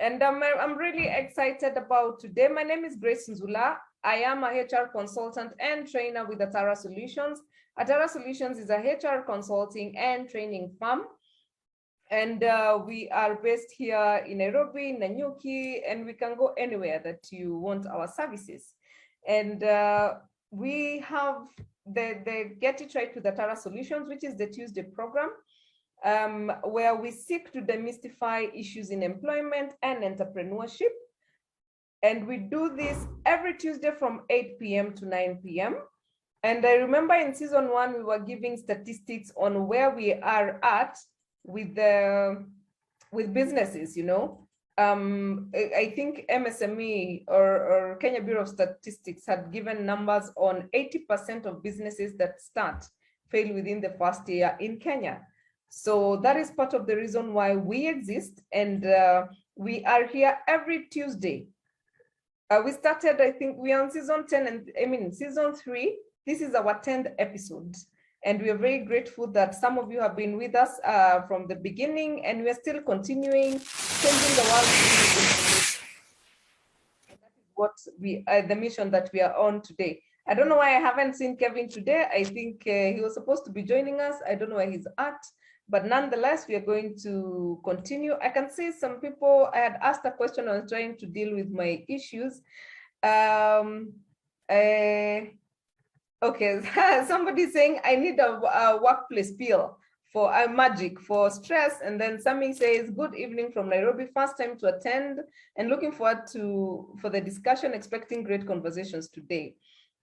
And I'm really excited about today. My name is Grace Nzula. I am a HR consultant and trainer with Atara Solutions. Atara Solutions is a HR consulting and training firm. And we are based here in Nairobi, Nanyuki, and we can go anywhere that you want our services. And we have the Get It Right with Atara Solutions, which is the Tuesday program, where we seek to demystify issues in employment and entrepreneurship. And we do this every Tuesday from 8 p.m. to 9 p.m. And I remember in season 1, we were giving statistics on where we are at with businesses, I think MSME or Kenya Bureau of Statistics had given numbers on 80% of businesses that start fail within the first year in Kenya. So that is part of the reason why we exist, and we are here every Tuesday. We started, I think we are on season 10, and season 3. This is our 10th episode. And we are very grateful that some of you have been with us from the beginning, and we are still continuing changing the world. And that is what the mission that we are on today. I don't know why I haven't seen Kevin today. I think he was supposed to be joining us. I don't know where he's at, but nonetheless, we are going to continue. I can see some people, I had asked a question, I was trying to deal with my issues. Okay, somebody saying I need a workplace pill for magic for stress, and then Sami says good evening from Nairobi, first time to attend and looking forward for the discussion, expecting great conversations today.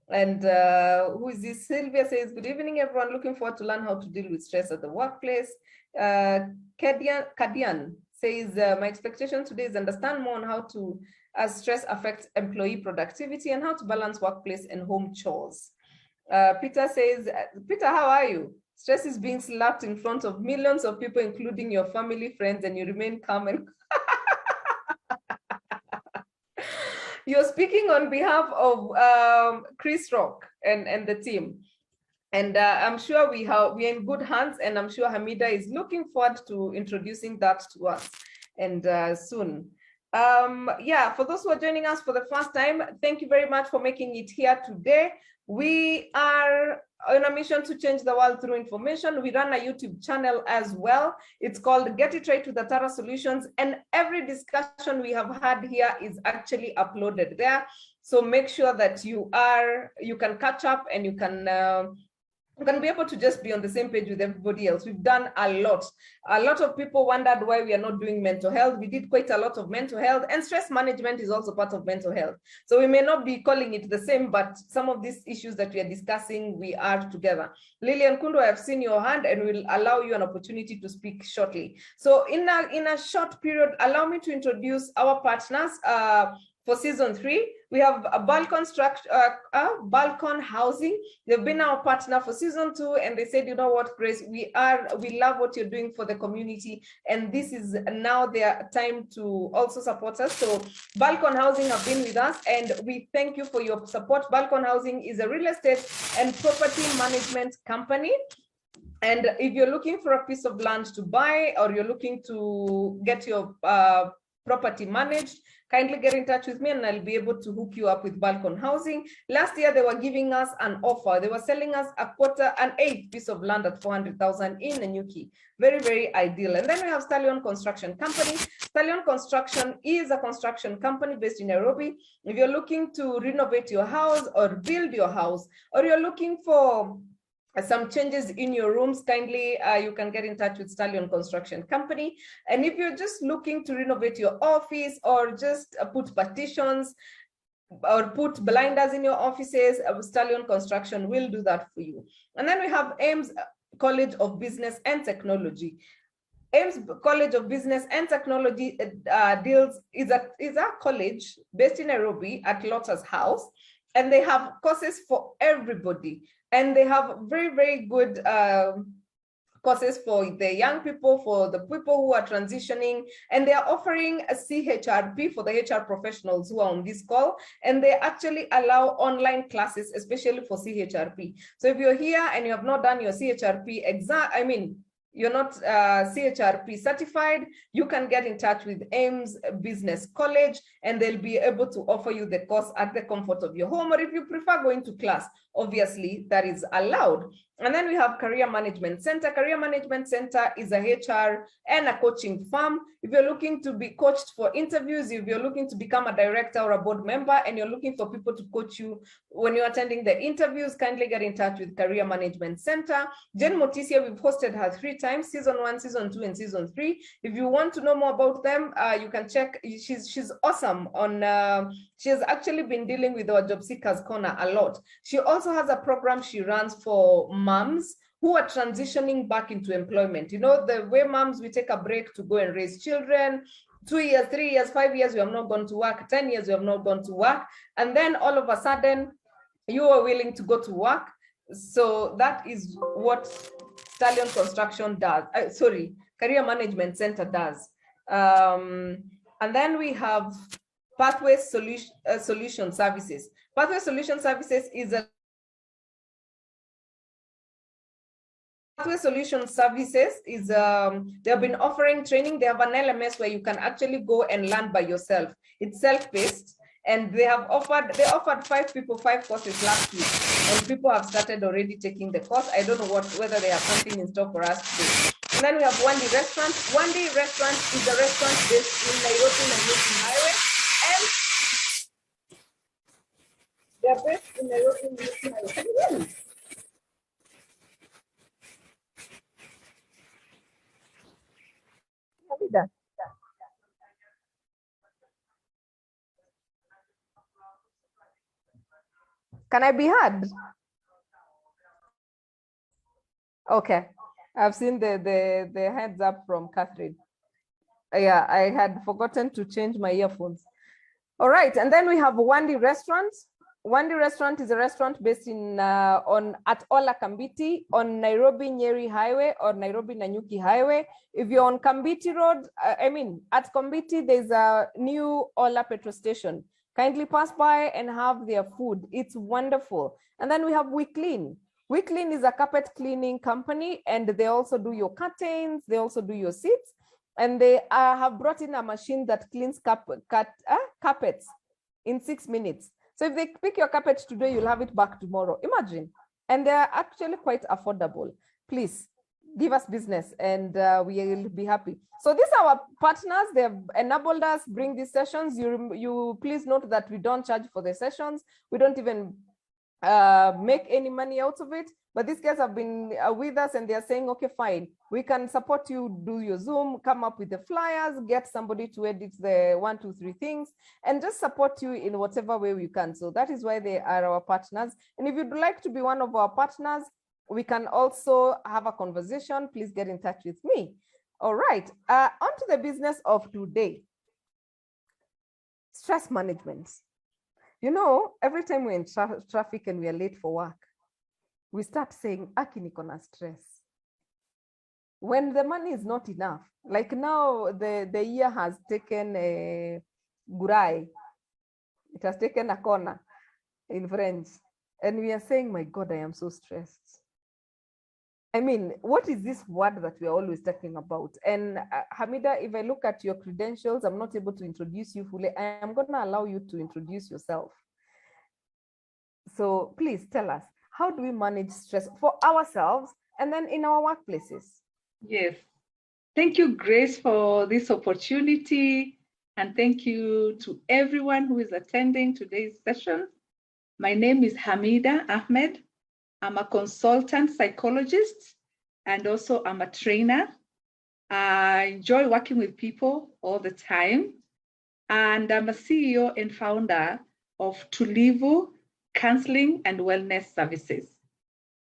And who is this? Sylvia says good evening everyone, looking forward to learn how to deal with stress at the workplace. Kadian says my expectation today is understand more on how to as stress affects employee productivity and how to balance workplace and home chores. Peter says, Peter, how are you? Stress is being slapped in front of millions of people, including your family, friends, and you remain calm and you're speaking on behalf of Chris Rock and the team. And I'm sure we're in good hands, and I'm sure Hamida is looking forward to introducing that to us and soon. Yeah, for those who are joining us for the first time, thank you very much for making it here today. We are on a mission to change the world through information. We run a YouTube channel as well. It's called Get It Right with Atara Solutions, and every discussion we have had here is actually uploaded there. So make sure that you can catch up, and you can be able to just be on the same page with everybody else. We've done a lot. A lot of people wondered why we are not doing mental health. We did quite a lot of mental health, and stress management is also part of mental health. So we may not be calling it the same, but some of these issues that we are discussing, we are together. Lillian Kundo, I have seen your hand, and will allow you an opportunity to speak shortly. So in a short period, allow me to introduce our partners. For season 3, we have a Balcon Housing. They've been our partner for season 2, and they said, you know what, Grace, we love what you're doing for the community, and this is now their time to also support us. So Balcon Housing have been with us, and we thank you for your support. Balcon Housing is a real estate and property management company. And if you're looking for a piece of land to buy, or you're looking to get your property managed, kindly get in touch with me, and I'll be able to hook you up with Balcon Housing. Last year, they were giving us an offer. They were selling us an eighth piece of land at 400,000 in Nanyuki. Very, very ideal. And then we have Stallion Construction Company. Stallion Construction is a construction company based in Nairobi. If you're looking to renovate your house or build your house, or you're looking for some changes in your rooms, kindly you can get in touch with Stallion Construction Company. And if you're just looking to renovate your office, or just put partitions or put blinders in your offices, Stallion Construction will do that for you. And then we have Ames College of Business and Technology. Ames College of Business and Technology is a college based in Nairobi at Lotus House, and they have courses for everybody. And they have very, very good courses for the young people, for the people who are transitioning, and they are offering a CHRP for the HR professionals who are on this call, and they actually allow online classes, especially for CHRP. So if you're here and you have not done your CHRP exam, you're not CHRP certified, you can get in touch with AIMS Business College, and they'll be able to offer you the course at the comfort of your home, or if you prefer going to class, obviously that is allowed. And then we have Career Management Center. Career Management Center is a HR and a coaching firm. If you're looking to be coached for interviews, if you're looking to become a director or a board member, and you're looking for people to coach you when you're attending the interviews, kindly get in touch with Career Management Center. Jen Motisia, we've hosted her 3 times, season 1, season 2, and season 3. If you want to know more about them, you can check. She's awesome on, she has actually been dealing with our Job Seekers Corner a lot. She also has a program she runs for moms who are transitioning back into employment. You know, the way moms, we take a break to go and raise children. 2 years, 3 years, 5 years, we have not gone to work. 10 years, we have not gone to work. And then all of a sudden, you are willing to go to work. So that is what Stallion Construction does. Career Management Center does. And then we have Pathway Solution Services. Pathway Solution Services is a Pathway Solution Services is they have been offering training. They have an LMS where you can actually go and learn by yourself. It's self-paced, and they offered 5 people 5 courses last week, and people have started already taking the course. I don't know whether they have something in store for us today. And then we have One Day Restaurant. One Day Restaurant is a restaurant based in Nairobi Highway, and they're based in Nairobi Highway. Can you hear me? Can I be heard? Okay, I've seen the heads up from Catherine. Yeah, I had forgotten to change my earphones. All right, and then we have Wandi Restaurant. Wandi Restaurant is a restaurant based in at Ola Kambiti on Nairobi Nyeri Highway or Nairobi Nanyuki Highway. If you're on Kambiti Road, at Kambiti, there's a new Ola petrol station. Kindly pass by and have their food. It's wonderful. And then we have WeClean. WeClean is a carpet cleaning company, and they also do your curtains. They also do your seats. And they have brought in a machine that cleans carpets in 6 minutes. So if they pick your carpet today, you'll have it back tomorrow. Imagine. And they're actually quite affordable. Please give us business, and we will be happy. So these are our partners. They've enabled us bring these sessions. You please note that we don't charge for the sessions. We don't even make any money out of it. But these guys have been with us, and they're saying, okay, fine, we can support you, do your Zoom, come up with the flyers, get somebody to edit the 1, 2, 3 things, and just support you in whatever way we can. So that is why they are our partners. And if you'd like to be one of our partners, we can also have a conversation. Please get in touch with me. All right, on to the business of today. Stress management. You know, every time we're in traffic and we are late for work, we start saying, "Aki niko na stress." When the money is not enough, like now the year has taken a gurai, it has taken a corner in French, and we are saying, "My God, I am so stressed." I mean, what is this word that we are always talking about? And Hamida, if I look at your credentials, I'm not able to introduce you fully. I am going to allow you to introduce yourself. So please tell us, how do we manage stress for ourselves and then in our workplaces? Yes. Thank you, Grace, for this opportunity. And thank you to everyone who is attending today's session. My name is Hamida Ahmed. I'm a consultant psychologist, and also I'm a trainer. I enjoy working with people all the time. And I'm a CEO and founder of Tulivu Counseling and Wellness Services.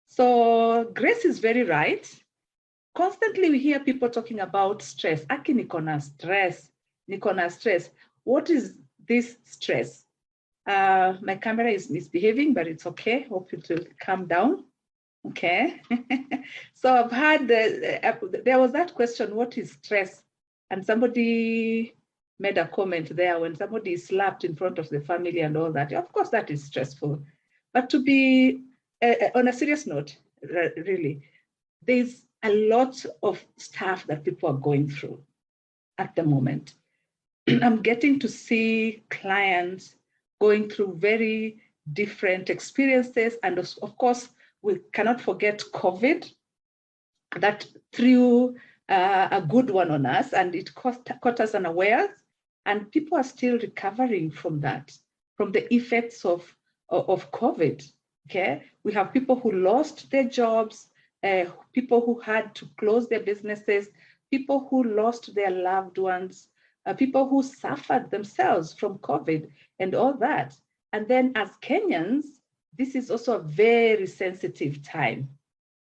So Grace is very right. Constantly we hear people talking about stress. Aki niko na stress, niko na stress. What is this stress? My camera is misbehaving, but it's okay. Hope it will calm down. Okay. So I've had, there was that question, what is stress? And somebody made a comment there when somebody is slapped in front of the family and all that. Of course, that is stressful. But to be on a serious note, really, there's a lot of stuff that people are going through at the moment. I'm getting to see clients going through very different experiences. And of course, we cannot forget COVID, that threw a good one on us, and it caught us unawares. And people are still recovering from that, from the effects of COVID. Okay, we have people who lost their jobs, people who had to close their businesses, people who lost their loved ones, people who suffered themselves from COVID and all that. And then as Kenyans, this is also a very sensitive time.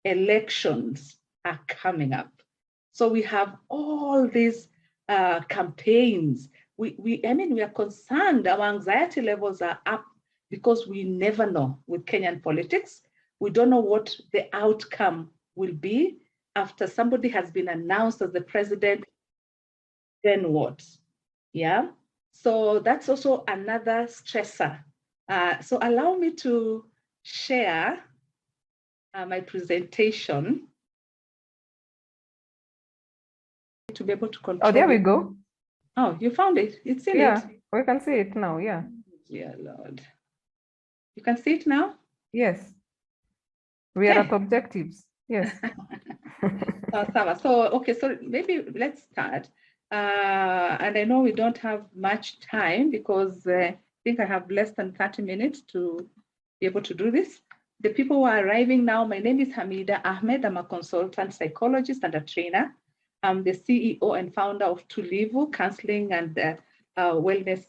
Elections are coming up. So we have all these campaigns. We are concerned, our anxiety levels are up because we never know with Kenyan politics. We don't know what the outcome will be after somebody has been announced as the president, then what? Yeah, so that's also another stressor. So allow me to share my presentation to be able to control. Oh, there we go. Oh, you found it? It's in Yeah, it? we can see it now, yeah. Yeah, Lord. You can see it now? Yes. We are at objectives, yes. So, okay, so maybe let's start. And I know we don't have much time because I think I have less than 30 minutes to be able to do this. The people who are arriving now, my name is Hamida Ahmed. I'm a consultant psychologist and a trainer. I'm the CEO and founder of Tulivu Counseling and Wellness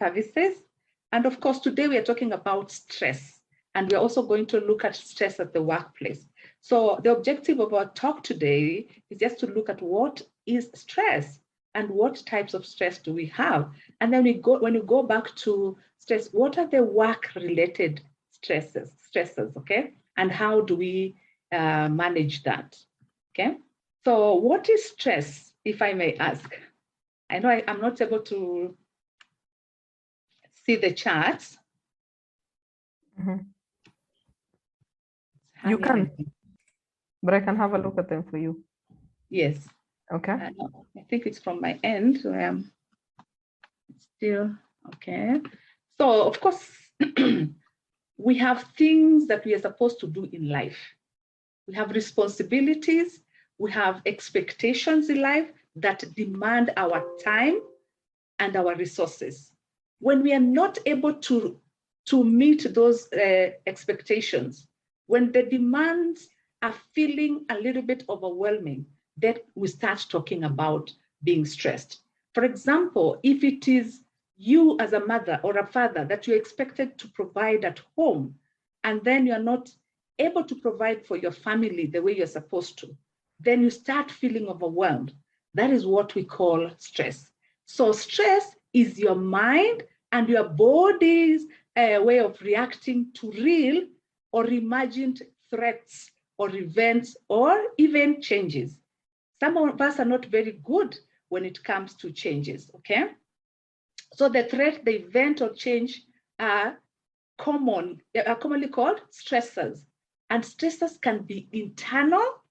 Services. And of course, today we are talking about stress. And we're also going to look at stress at the workplace. So the objective of our talk today is just to look at what is stress and what types of stress do we have. And then when you go back to stress, what are the work-related stresses, okay? And how do we manage that, okay? So what is stress, if I may ask? I know I'm not able to see the charts. Mm-hmm. You can, but I can have a look at them for you. Yes. Okay. I think it's from my end. So I'm still, okay. So of course, we have things that we are supposed to do in life. We have responsibilities. We have expectations in life that demand our time and our resources. When we are not able to meet those expectations, when the demands are feeling a little bit overwhelming, then we start talking about being stressed. For example, if it is you as a mother or a father that you're expected to provide at home, and then you're not able to provide for your family the way you're supposed to, then you start feeling overwhelmed. That is what we call stress. So stress is your mind and your body's way of reacting to real or imagined threats or events or even changes. Some of us are not very good when it comes to changes, okay? So the threat, the event or change are commonly called stressors. And stressors can be internal.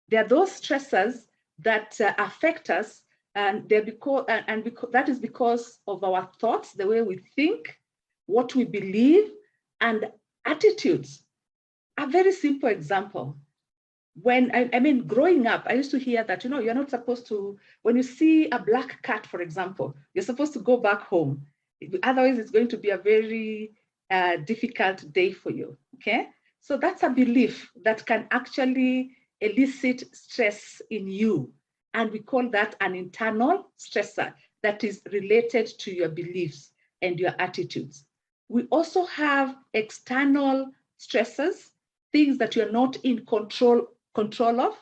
They are those stressors that affect us, and that is because of our thoughts, the way we think, what we believe, and attitudes. A very simple example. When growing up, I used to hear that, you're not supposed to, when you see a black cat, for example, you're supposed to go back home. Otherwise, it's going to be a very difficult day for you, okay? So that's a belief that can actually elicit stress in you. And we call that an internal stressor that is related to your beliefs and your attitudes. We also have external stressors, things that you're not in control of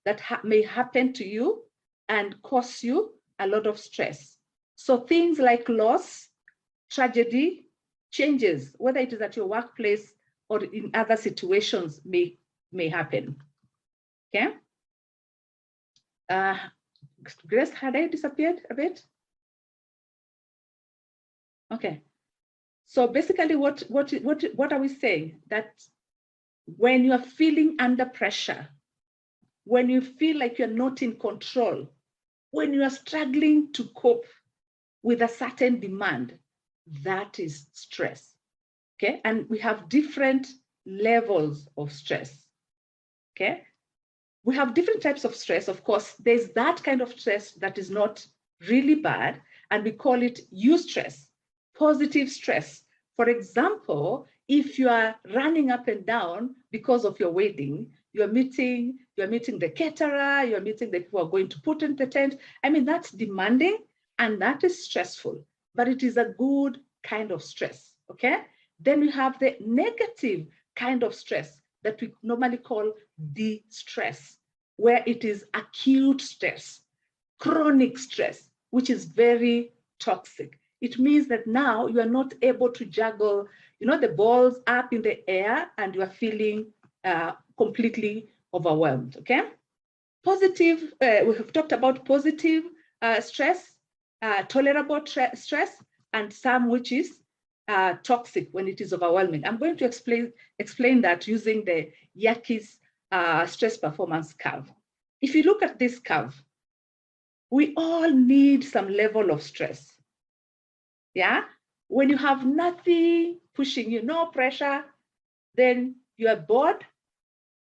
that may happen to you and cause you a lot of stress. So things like loss, tragedy, changes, whether it is at your workplace or in other situations may happen, okay? Grace, had I disappeared a bit? Okay. So basically what are we saying? That when you are feeling under pressure, when you feel like you're not in control, when you are struggling to cope with a certain demand, that is stress, okay? And we have different levels of stress, okay? We have different types of stress. Of course, there's that kind of stress that is not really bad, and we call it eustress, positive stress. For example, if you are running up and down because of your wedding, you're meeting the caterer, you're meeting the people who are going to put in the tent. I mean, that's demanding and that is stressful, but it is a good kind of stress, okay? Then we have the negative kind of stress that we normally call de-stress, where it is acute stress, chronic stress, which is very toxic. It means that now you are not able to juggle, the balls up in the air and you are feeling completely overwhelmed, okay? Positive, we have talked about positive stress, tolerable stress, and some which is toxic when it is overwhelming. I'm going to explain that using the Yerkes stress performance curve. If you look at this curve, we all need some level of stress. Yeah, when you have nothing pushing you, no pressure, then you are bored,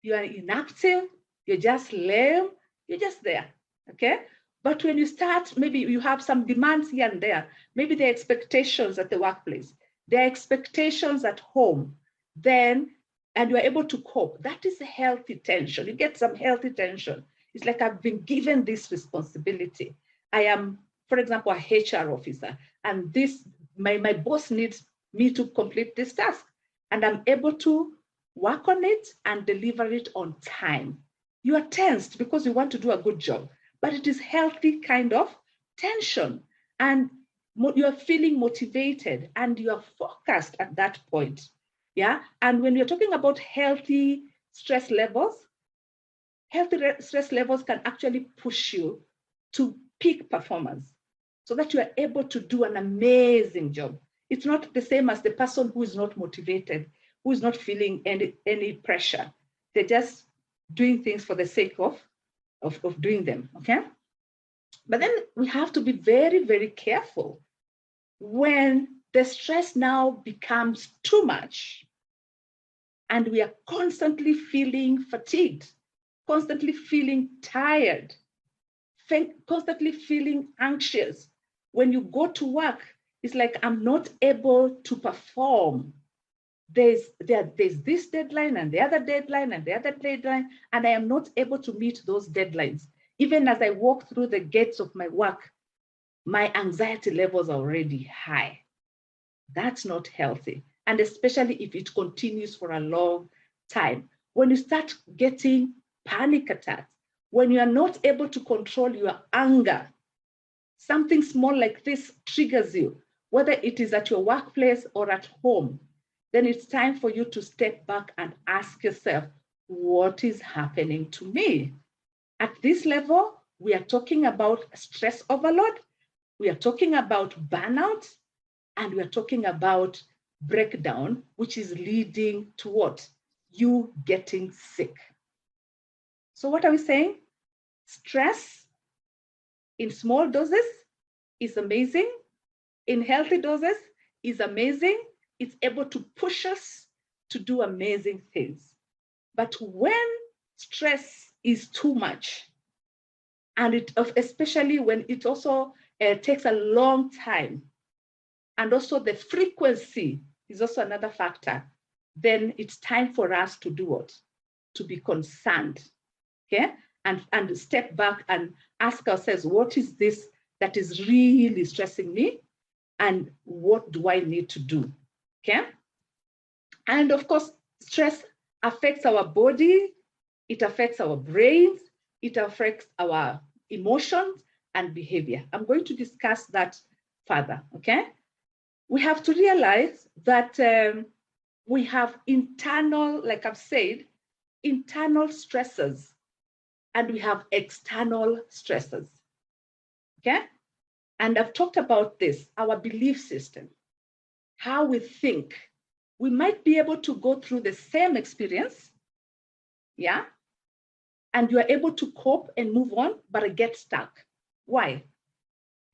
you are inactive, you're just lame, you're just there, okay? But when you start, maybe you have some demands here and there, maybe the expectations at the workplace, the expectations at home, then, and you're able to cope, that is a healthy tension. You get some healthy tension. It's like I've been given this responsibility. I am, for example, a HR officer, and my boss needs me to complete this task, and I'm able to work on it and deliver it on time. You are tensed because you want to do a good job, but it is healthy kind of tension, and you are feeling motivated and you are focused at that point. Yeah, and when you're talking about healthy stress levels can actually push you to peak performance so that you are able to do an amazing job. It's not the same as the person who is not motivated, who is not feeling any pressure. They're just doing things for the sake of doing them, okay? But then we have to be very, very careful when the stress now becomes too much and we are constantly feeling fatigued, constantly feeling tired, constantly feeling anxious. When you go to work, it's like I'm not able to perform. There's this deadline and the other deadline and the other deadline, and I am not able to meet those deadlines. Even as I walk through the gates of my work, my anxiety levels are already high. That's not healthy. And especially if it continues for a long time. When you start getting panic attacks, when you are not able to control your anger, something small like this triggers you, whether it is at your workplace or at home, then it's time for you to step back and ask yourself, what is happening to me? At this level, we are talking about stress overload, we are talking about burnout, and we are talking about breakdown, which is leading to what? You getting sick. So what are we saying? Stress in small doses is amazing. In healthy doses is amazing. It's able to push us to do amazing things. But when stress is too much, and especially when it also takes a long time, and also the frequency is also another factor, then it's time for us to do what? To be concerned, okay? And step back and ask ourselves, what is this that is really stressing me? And what do I need to do, okay? And of course, stress affects our body, it affects our brains, it affects our emotions and behavior. I'm going to discuss that further, okay? We have to realize that we have internal, like I've said, internal stressors, and we have external stressors, okay? And I've talked about this, our belief system, how we think. We might be able to go through the same experience, yeah? and you are able to cope and move on, but I get stuck. Why?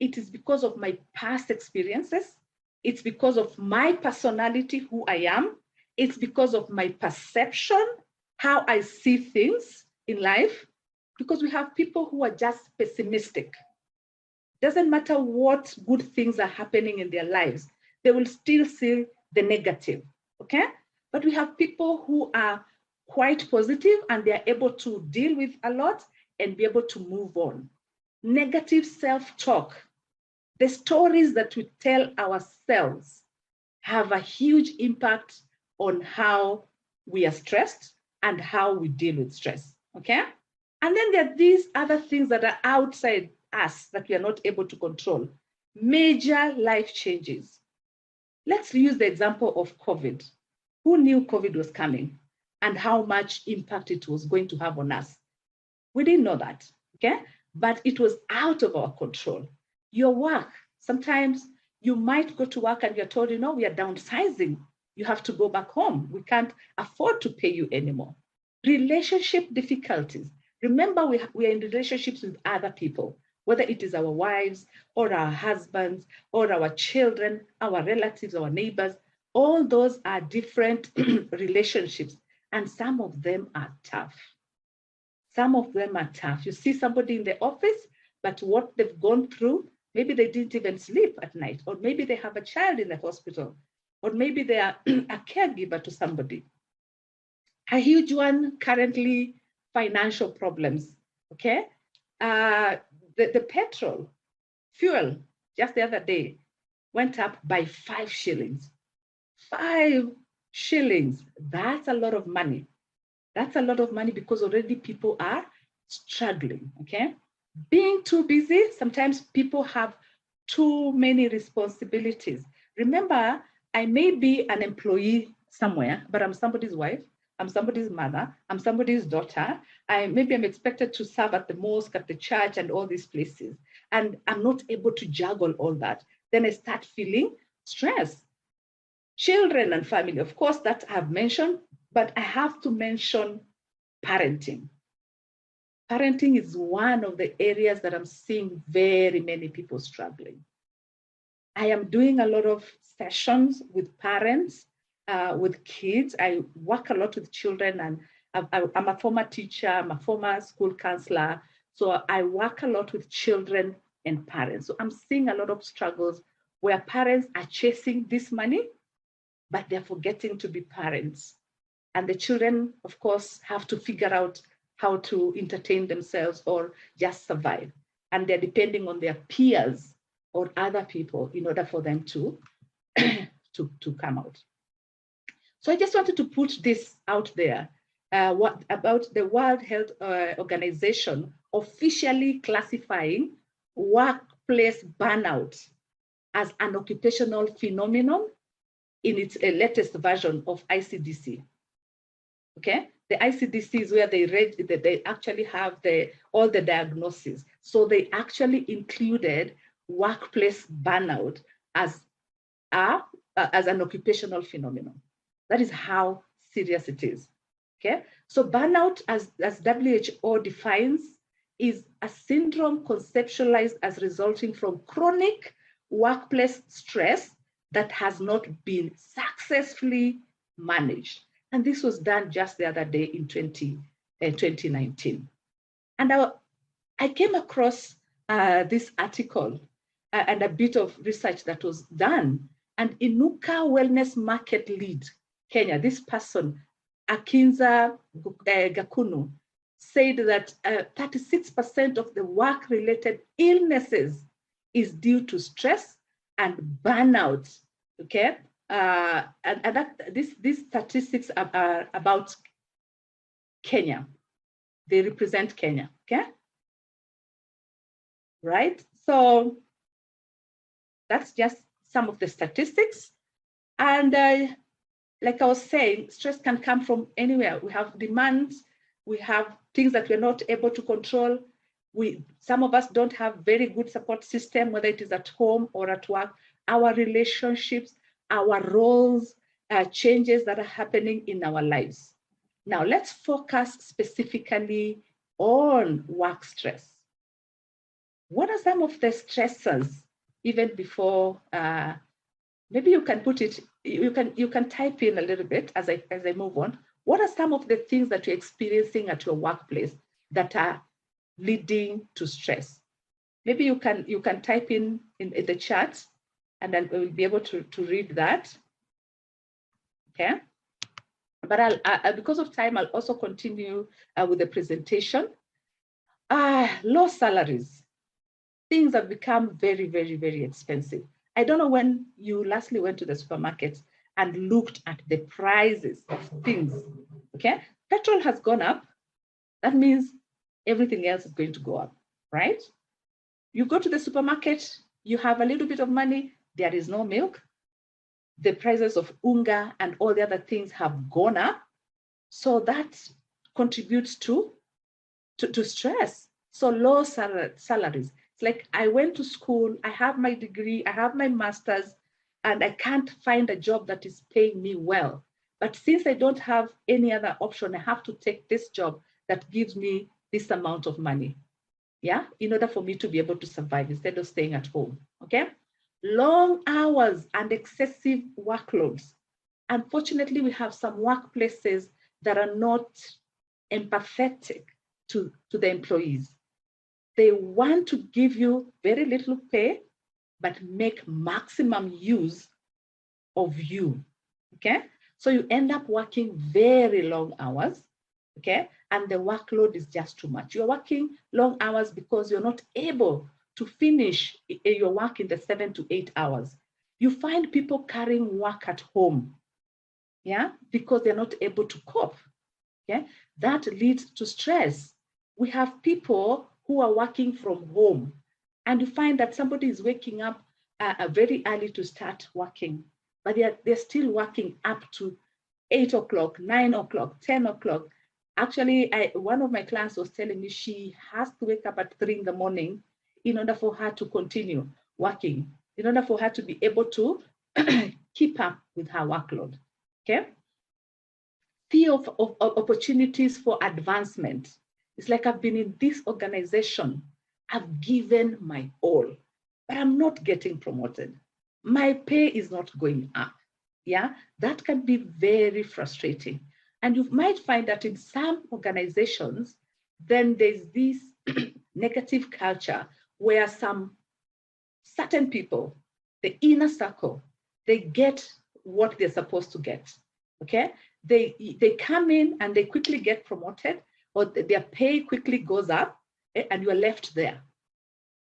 It is because of my past experiences. It's because of my personality, who I am. It's because of my perception, how I see things in life, because we have people who are just pessimistic. Doesn't matter what good things are happening in their lives, they will still see the negative, okay? But we have people who are quite positive and they are able to deal with a lot and be able to move on. Negative self-talk, the stories that we tell ourselves have a huge impact on how we are stressed and how we deal with stress, okay? And then there are these other things that are outside us that we are not able to control. Major life changes. Let's use the example of COVID. Who knew COVID was coming and how much impact it was going to have on us? We didn't know that, okay? But it was out of our control. Your work, sometimes you might go to work and you're told, you know, we are downsizing. You have to go back home. We can't afford to pay you anymore. Relationship difficulties. Remember, we are in relationships with other people, whether it is our wives or our husbands or our children, our relatives, our neighbors. All those are different relationships, and some of them are tough. Some of them are tough. You see somebody in the office, but what they've gone through, maybe they didn't even sleep at night, or maybe they have a child in the hospital, or maybe they are a caregiver to somebody. A huge one currently, financial problems, okay? The petrol, fuel, just the other day, went up by 5 shillings. 5 shillings, that's a lot of money. That's a lot of money because already people are struggling, okay? Being too busy, sometimes people have too many responsibilities. Remember, I may be an employee somewhere, but I'm somebody's wife, I'm somebody's mother, I'm somebody's daughter. Maybe I'm expected to serve at the mosque, at the church, and all these places. And I'm not able to juggle all that. Then I start feeling stress. Children and family, of course, that I've mentioned, but I have to mention parenting. Parenting is one of the areas that I'm seeing very many people struggling. I am doing a lot of sessions with parents, with kids. I work a lot with children, and I'm a former teacher, I'm a former school counselor. So I work a lot with children and parents. So I'm seeing a lot of struggles where parents are chasing this money, but they're forgetting to be parents. And the children, of course, have to figure out how to entertain themselves or just survive. And they're depending on their peers or other people in order for them to, to come out. So I just wanted to put this out there, what about the World Health Organization officially classifying workplace burnout as an occupational phenomenon in its latest version of ICDC. Okay, the ICDC is where they actually have all the diagnoses. So they actually included workplace burnout as an occupational phenomenon. That is how serious it is. Okay, so burnout, as WHO defines, is a syndrome conceptualized as resulting from chronic workplace stress that has not been successfully managed. And this was done just the other day in 2019. And I came across this article and a bit of research that was done. And Inuka Wellness Market Lead, Kenya, this person, Akinza Gakunu, said that 36% of the work-related illnesses is due to stress and burnout, okay? And these statistics are about Kenya. They represent Kenya, okay? Right? So that's just some of the statistics. And like I was saying, stress can come from anywhere. We have demands, we have things that we're not able to control. Some of us don't have very good support system, whether it is at home or at work. Our relationships, our roles, changes that are happening in our lives. Now let's focus specifically on work stress. What are some of the stressors, even before, maybe you can put it, you can type in a little bit as I move on. What are some of the things that you're experiencing at your workplace that are leading to stress? Maybe you can type in the chat, and then we'll be able to read that. Okay. But because of time, I'll also continue with the presentation. Low salaries. Things have become very, very, very expensive. I don't know when you lastly went to the supermarket and looked at the prices of things. Okay. Petrol has gone up. That means everything else is going to go up, right? You go to the supermarket, you have a little bit of money, there is no milk. The prices of unga and all the other things have gone up. So that contributes to stress. So low salaries. It's like I went to school, I have my degree, I have my master's, and I can't find a job that is paying me well. But since I don't have any other option, I have to take this job that gives me this amount of money, yeah, in order for me to be able to survive instead of staying at home, okay? Long hours and excessive workloads. Unfortunately, we have some workplaces that are not empathetic to the employees. They want to give you very little pay, but make maximum use of you, okay? So you end up working very long hours, okay? And the workload is just too much. You're working long hours because you're not able to finish your work in the 7 to 8 hours. You find people carrying work at home, yeah, because they're not able to cope, okay? That leads to stress. We have people who are working from home, and you find that somebody is waking up very early to start working, but they're still working up to 8 o'clock, 9 o'clock, 10 o'clock. Actually, one of my clients was telling me she has to wake up at 3 in the morning in order for her to continue working, in order for her to be able to keep up with her workload, okay? Fear of opportunities for advancement. It's like I've been in this organization, I've given my all, but I'm not getting promoted. My pay is not going up, yeah? That can be very frustrating. And you might find that in some organizations, then there's this negative culture where some certain people, the inner circle, they get what they're supposed to get, okay? They come in and they quickly get promoted, or their pay quickly goes up, and you're left there.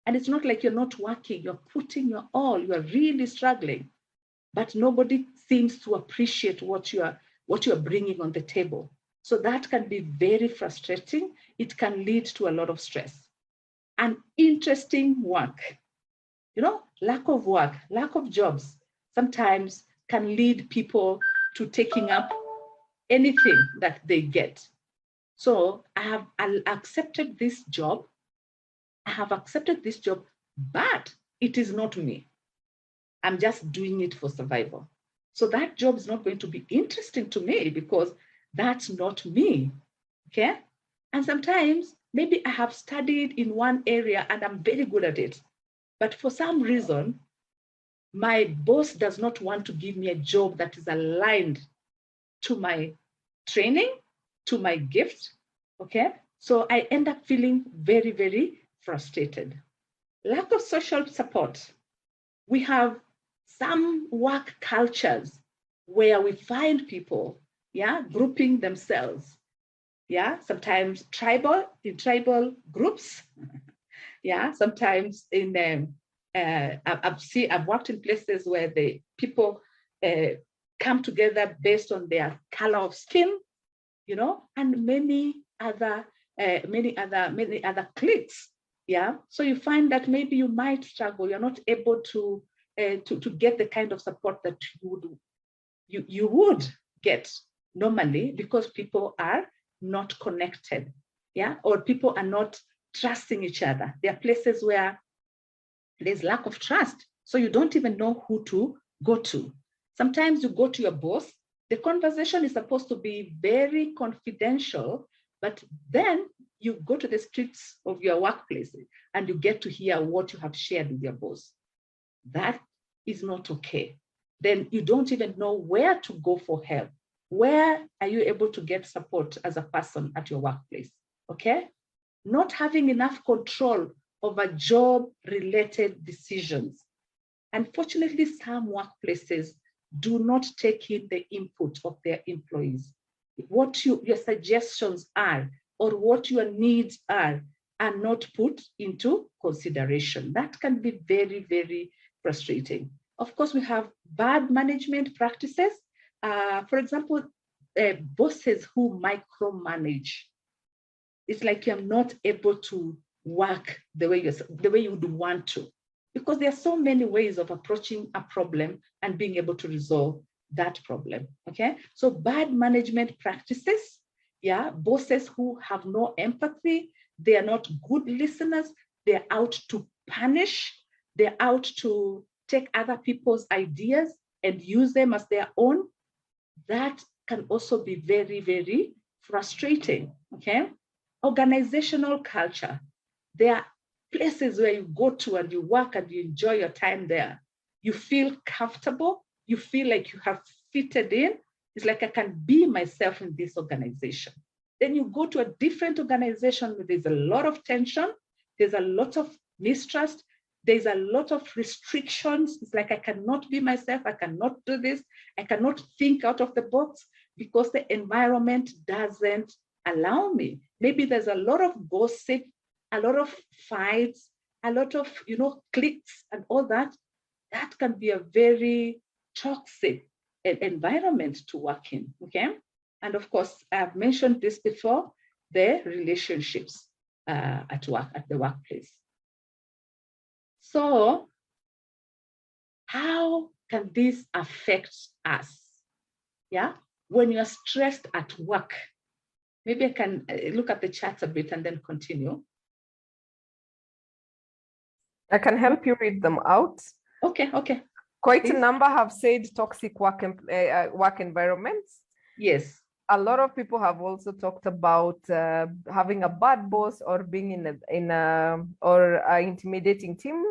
And it's not like you're not working, you're putting your all, you're really struggling, but nobody seems to appreciate what you're bringing on the table. So that can be very frustrating. It can lead to a lot of stress. And interesting work, you know, lack of work, lack of jobs, sometimes can lead people to taking up anything that they get. So I accepted this job. I have accepted this job, but it is not me. I'm just doing it for survival. So that job is not going to be interesting to me because that's not me, okay? And sometimes maybe I have studied in one area and I'm very good at it, but for some reason, my boss does not want to give me a job that is aligned to my training, to my gift, okay? So I end up feeling very, very frustrated. Lack of social support. We have some work cultures where we find people, yeah, grouping themselves, yeah, sometimes in tribal groups, yeah, sometimes in, I've worked in places where the people come together based on their color of skin, you know, and many other cliques, yeah. So you find that maybe you might struggle, you're not able to get the kind of support that you would get normally because people are not connected, yeah, or people are not trusting each other. There are places where there's lack of trust, so you don't even know who to go to. Sometimes you go to your boss, the conversation is supposed to be very confidential, but then you go to the streets of your workplace and you get to hear what you have shared with your boss. That is not okay. Then you don't even know where to go for help. Where are you able to get support as a person at your workplace? Okay? Not having enough control over job-related decisions. Unfortunately, some workplaces do not take in the input of their employees. What your suggestions are or what your needs are not put into consideration. That can be very, very frustrating. Of course, we have bad management practices. For example, bosses who micromanage. It's like you're not able to work the way you would want to, because there are so many ways of approaching a problem and being able to resolve that problem. Okay, so bad management practices. Yeah, bosses who have no empathy, they are not good listeners, they're out to punish, they're out to take other people's ideas and use them as their own. That can also be very, very frustrating. Okay, organizational culture. There are places where you go to and you work and you enjoy your time there. You feel comfortable, you feel like you have fitted in. It's like I can be myself in this organization. Then you go to a different organization where there's a lot of tension, there's a lot of mistrust, there's a lot of restrictions. It's like I cannot be myself, I cannot do this, I cannot think out of the box because the environment doesn't allow me. Maybe there's a lot of gossip, a lot of fights, a lot of cliques and all that. That can be a very toxic environment to work in. Okay, and of course I've mentioned this before, the relationships at work, at the workplace. So how can this affect us? Yeah, when you're stressed at work, maybe I can look at the charts a bit and then continue. I can help you read them out. Okay, okay. Quite Please. a number have said toxic work environments. Yes. A lot of people have also talked about having a bad boss or being in an intimidating team.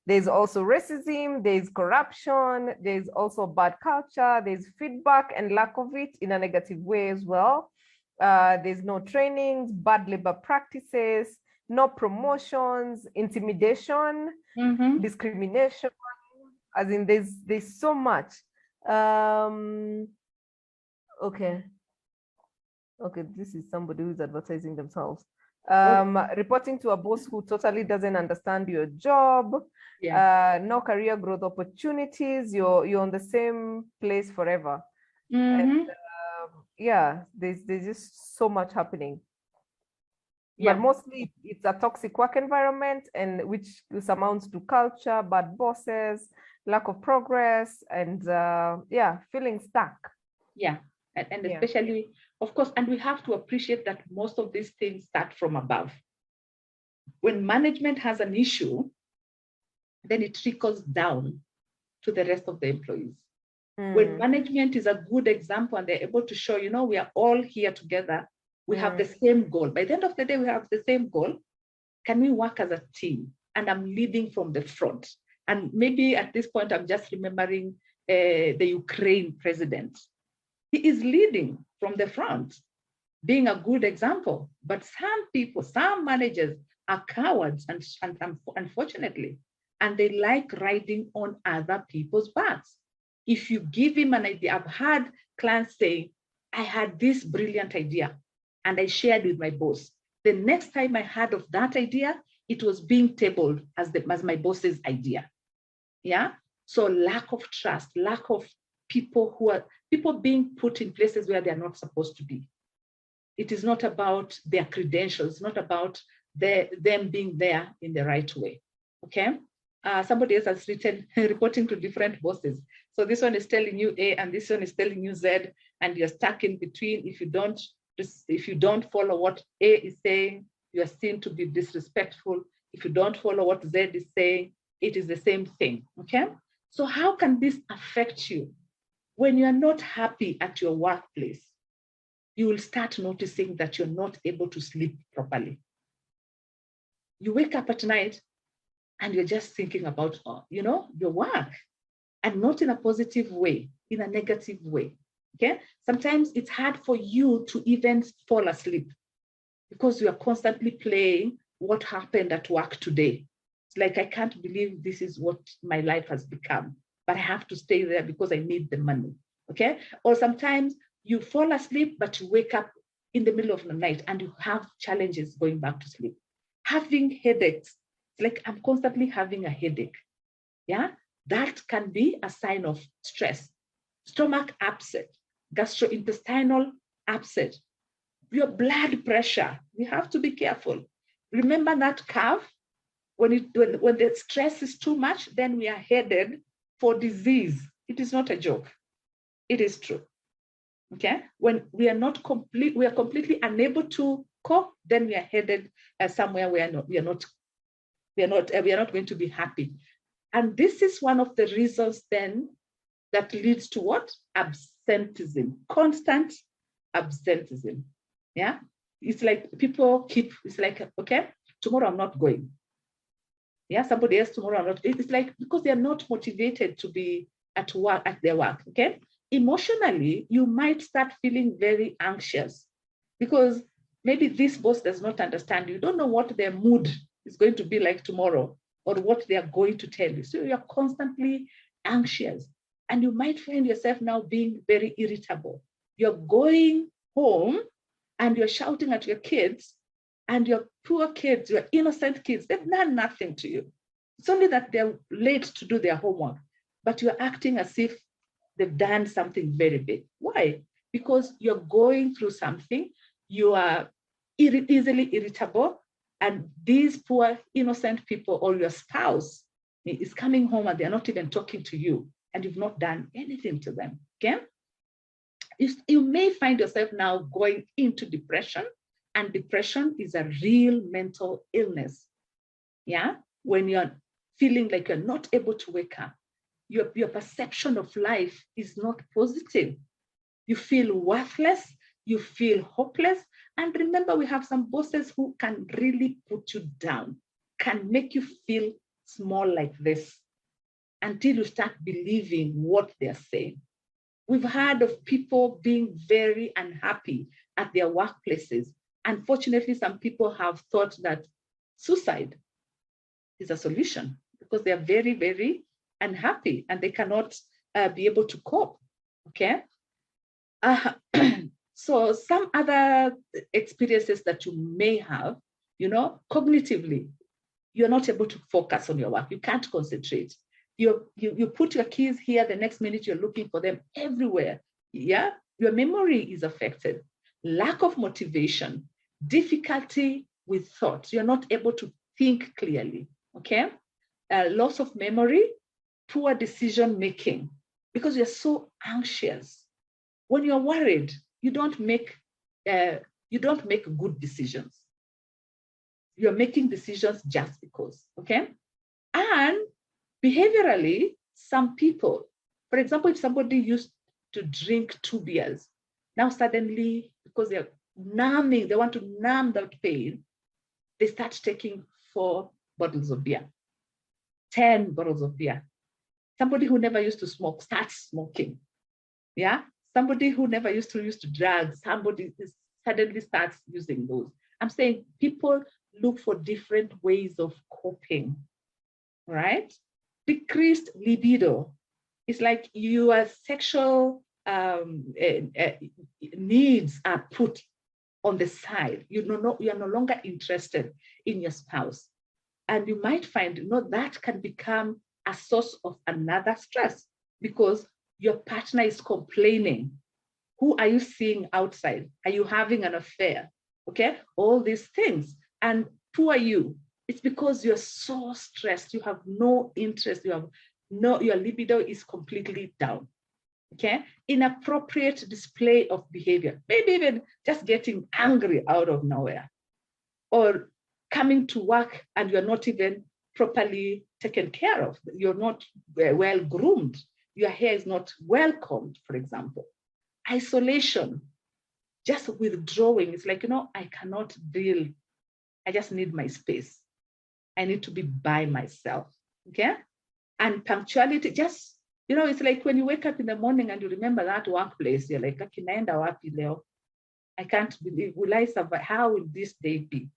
There's also racism, there's corruption, there's also bad culture, there's feedback and lack of it in a negative way as well. There's no trainings, bad labor practices, no promotions, intimidation, discrimination, as in there's so much. Okay, this is somebody who's advertising themselves. Reporting to a boss who totally doesn't understand your job, no career growth opportunities, you're on the same place forever. And, yeah, there's just so much happening. But mostly it's a toxic work environment, and which amounts to culture, bad bosses, lack of progress, and feeling stuck. Yeah, and especially, of course, and we have to appreciate that most of these things start from above. When management has an issue, then it trickles down to the rest of the employees. When management is a good example and they're able to show, we are all here together, we have the same goal. By the end of the day, we have the same goal. Can we work as a team? And I'm leading from the front. And maybe at this point, I'm just remembering the Ukraine president. He is leading from the front, being a good example. But some people, some managers are cowards, and unfortunately, and they like riding on other people's backs. If you give him an idea, I've had clients say, I had this brilliant idea and I shared with my boss. The next time I heard of that idea, it was being tabled as my boss's idea. Yeah. So lack of trust, lack of people being put in places where they're not supposed to be. It is not about their credentials, it's not about them being there in the right way. Okay. Somebody else has written reporting to different bosses. So this one is telling you A and this one is telling you Z, and you're stuck in between. If you don't follow what A is saying, you are seen to be disrespectful. If you don't follow what Z is saying, it is the same thing. Okay. So how can this affect you when you are not happy at your workplace? you will start noticing that you're not able to sleep properly. You wake up at night and you're just thinking about, your work, and not in a positive way, in a negative way. Okay. Sometimes it's hard for you to even fall asleep because you are constantly playing what happened at work today. It's like, I can't believe this is what my life has become, but I have to stay there because I need the money. Okay. Or sometimes you fall asleep, but you wake up in the middle of the night and you have challenges going back to sleep. Having headaches, it's like, I'm constantly having a headache. Yeah, that can be a sign of stress. Stomach upset, gastrointestinal upset, your blood pressure. We have to be careful. Remember that curve? When the stress is too much, then we are headed for disease. It is not a joke. It is true. Okay, when we are completely unable to cope, then we are headed somewhere where we are not going to be happy. And this is one of the reasons then that leads to what? Absenteeism, constant absenteeism. Yeah, it's like people it's like, okay, tomorrow I'm not going. Yeah, somebody else tomorrow I'm not. It's like, because they are not motivated to be at work, at their work. Okay. Emotionally, you might start feeling very anxious because maybe this boss does not understand you. You don't know what their mood is going to be like tomorrow or what they are going to tell you. So you're constantly anxious, and you might find yourself now being very irritable. You're going home and you're shouting at your kids, and your poor kids, your innocent kids, they've done nothing to you. It's only that they're late to do their homework, but you're acting as if they've done something very big. Why? Because you're going through something, you are easily irritable, and these poor innocent people, or your spouse is coming home and they're not even talking to you, and you've not done anything to them. Okay? You may find yourself now going into depression, and depression is a real mental illness. Yeah, when you're feeling like you're not able to wake up, your perception of life is not positive. You feel worthless, you feel hopeless. And remember, we have some bosses who can really put you down, can make you feel small like this until you start believing what they're saying. We've heard of people being very unhappy at their workplaces. Unfortunately, some people have thought that suicide is a solution because they are very, very unhappy and they cannot be able to cope. Okay. So some other experiences that you may have, cognitively, you're not able to focus on your work. You can't concentrate. You put your keys here, the next minute you're looking for them everywhere. Yeah, your memory is affected. Lack of motivation, difficulty with thoughts. You're not able to think clearly. Okay, loss of memory, poor decision making, because you're so anxious. When you're worried, you don't make good decisions. You're making decisions just because. Okay, and behaviorally, some people, for example, if somebody used to drink 2 beers, now suddenly, because they're numbing, they want to numb that pain, they start taking 4 bottles of beer, 10 bottles of beer. Somebody who never used to smoke starts smoking. Yeah, somebody who never used to use drugs, somebody suddenly starts using those. I'm saying people look for different ways of coping, right? Decreased libido. It's like your sexual needs are put on the side. You are no longer interested in your spouse. And you might find that can become a source of another stress because your partner is complaining. Who are you seeing outside? Are you having an affair? Okay, all these things. And who are you? It's because you're so stressed. You have no interest. Your libido is completely down. Okay, inappropriate display of behavior, maybe even just getting angry out of nowhere, or coming to work and you're not even properly taken care of. You're not well groomed. Your hair is not well combed, for example. Isolation. just withdrawing. It's like, I cannot deal. I just need my space. I need to be by myself, okay? And punctuality, just, it's like when you wake up in the morning and you remember that workplace, you're like, akinaenda wapi leo? I can't believe, will I survive? How will this day be?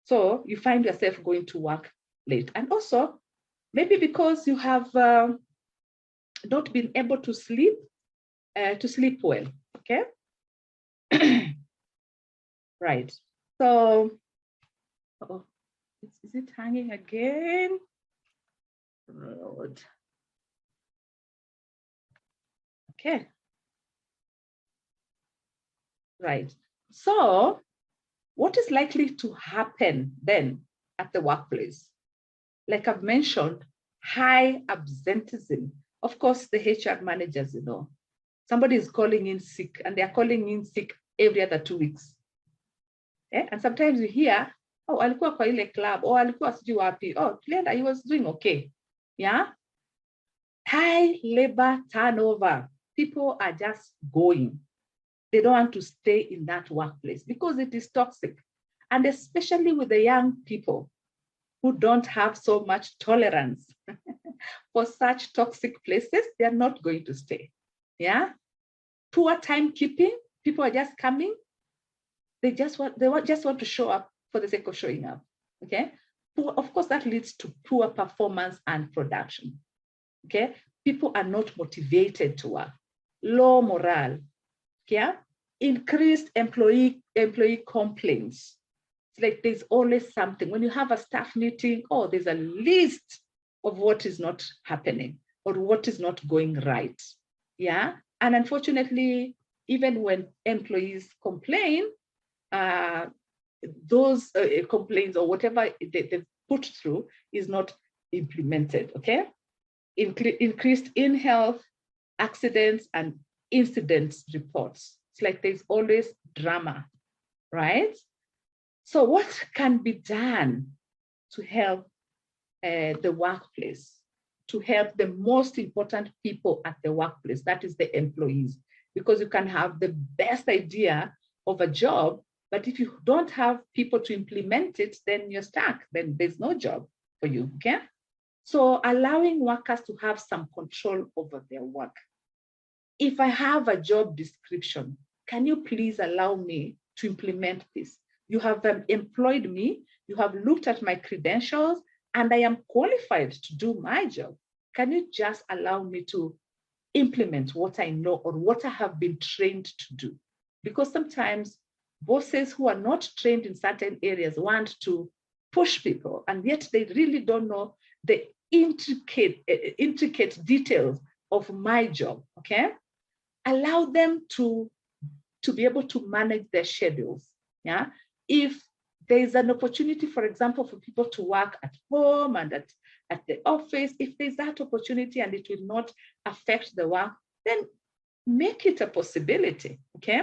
So you find yourself going to work late. And also, maybe because you have not been able to sleep well, okay? Right. So, is it hanging again? Lord. Okay. Right. So, what is likely to happen then at the workplace? Like I've mentioned, high absenteeism. Of course, the HR managers, somebody is calling in sick, and they're calling in sick every other 2 weeks. Yeah? And sometimes you hear, oh, alikuwa kwa ile club, oh, alikuwa sijui wapi, oh, he was doing okay. Yeah? High labor turnover. People are just going. They don't want to stay in that workplace because it is toxic. And especially with the young people who don't have so much tolerance for such toxic places, they are not going to stay. Yeah. Poor timekeeping. People are just coming. They just want to show up for the sake of showing up. Okay. Of course, that leads to poor performance and production. Okay. People are not motivated to work. Low morale. Yeah. Increased employee complaints. It's like there's always something. When you have a staff meeting, oh, there's a list of what is not happening or what is not going right. Yeah. And unfortunately, even when employees complain, those complaints or whatever they've put through is not implemented. Okay. Increased in health, accidents, and incidents reports. It's like there's always drama, right? So what can be done to help the workplace, to help the most important people at the workplace, that is the employees? Because you can have the best idea of a job, but if you don't have people to implement it, then you're stuck. Then there's no job for you, okay? So allowing workers to have some control over their work. If I have a job description, can you please allow me to implement this? You have employed me, you have looked at my credentials, and I am qualified to do my job. Can you just allow me to implement what I know or what I have been trained to do? Because sometimes bosses who are not trained in certain areas want to push people, and yet they really don't know the intricate details of my job, okay? Allow them to be able to manage their schedules, yeah? If there's an opportunity, for example, for people to work at home and at the office, if there's that opportunity and it will not affect the work, then make it a possibility, okay?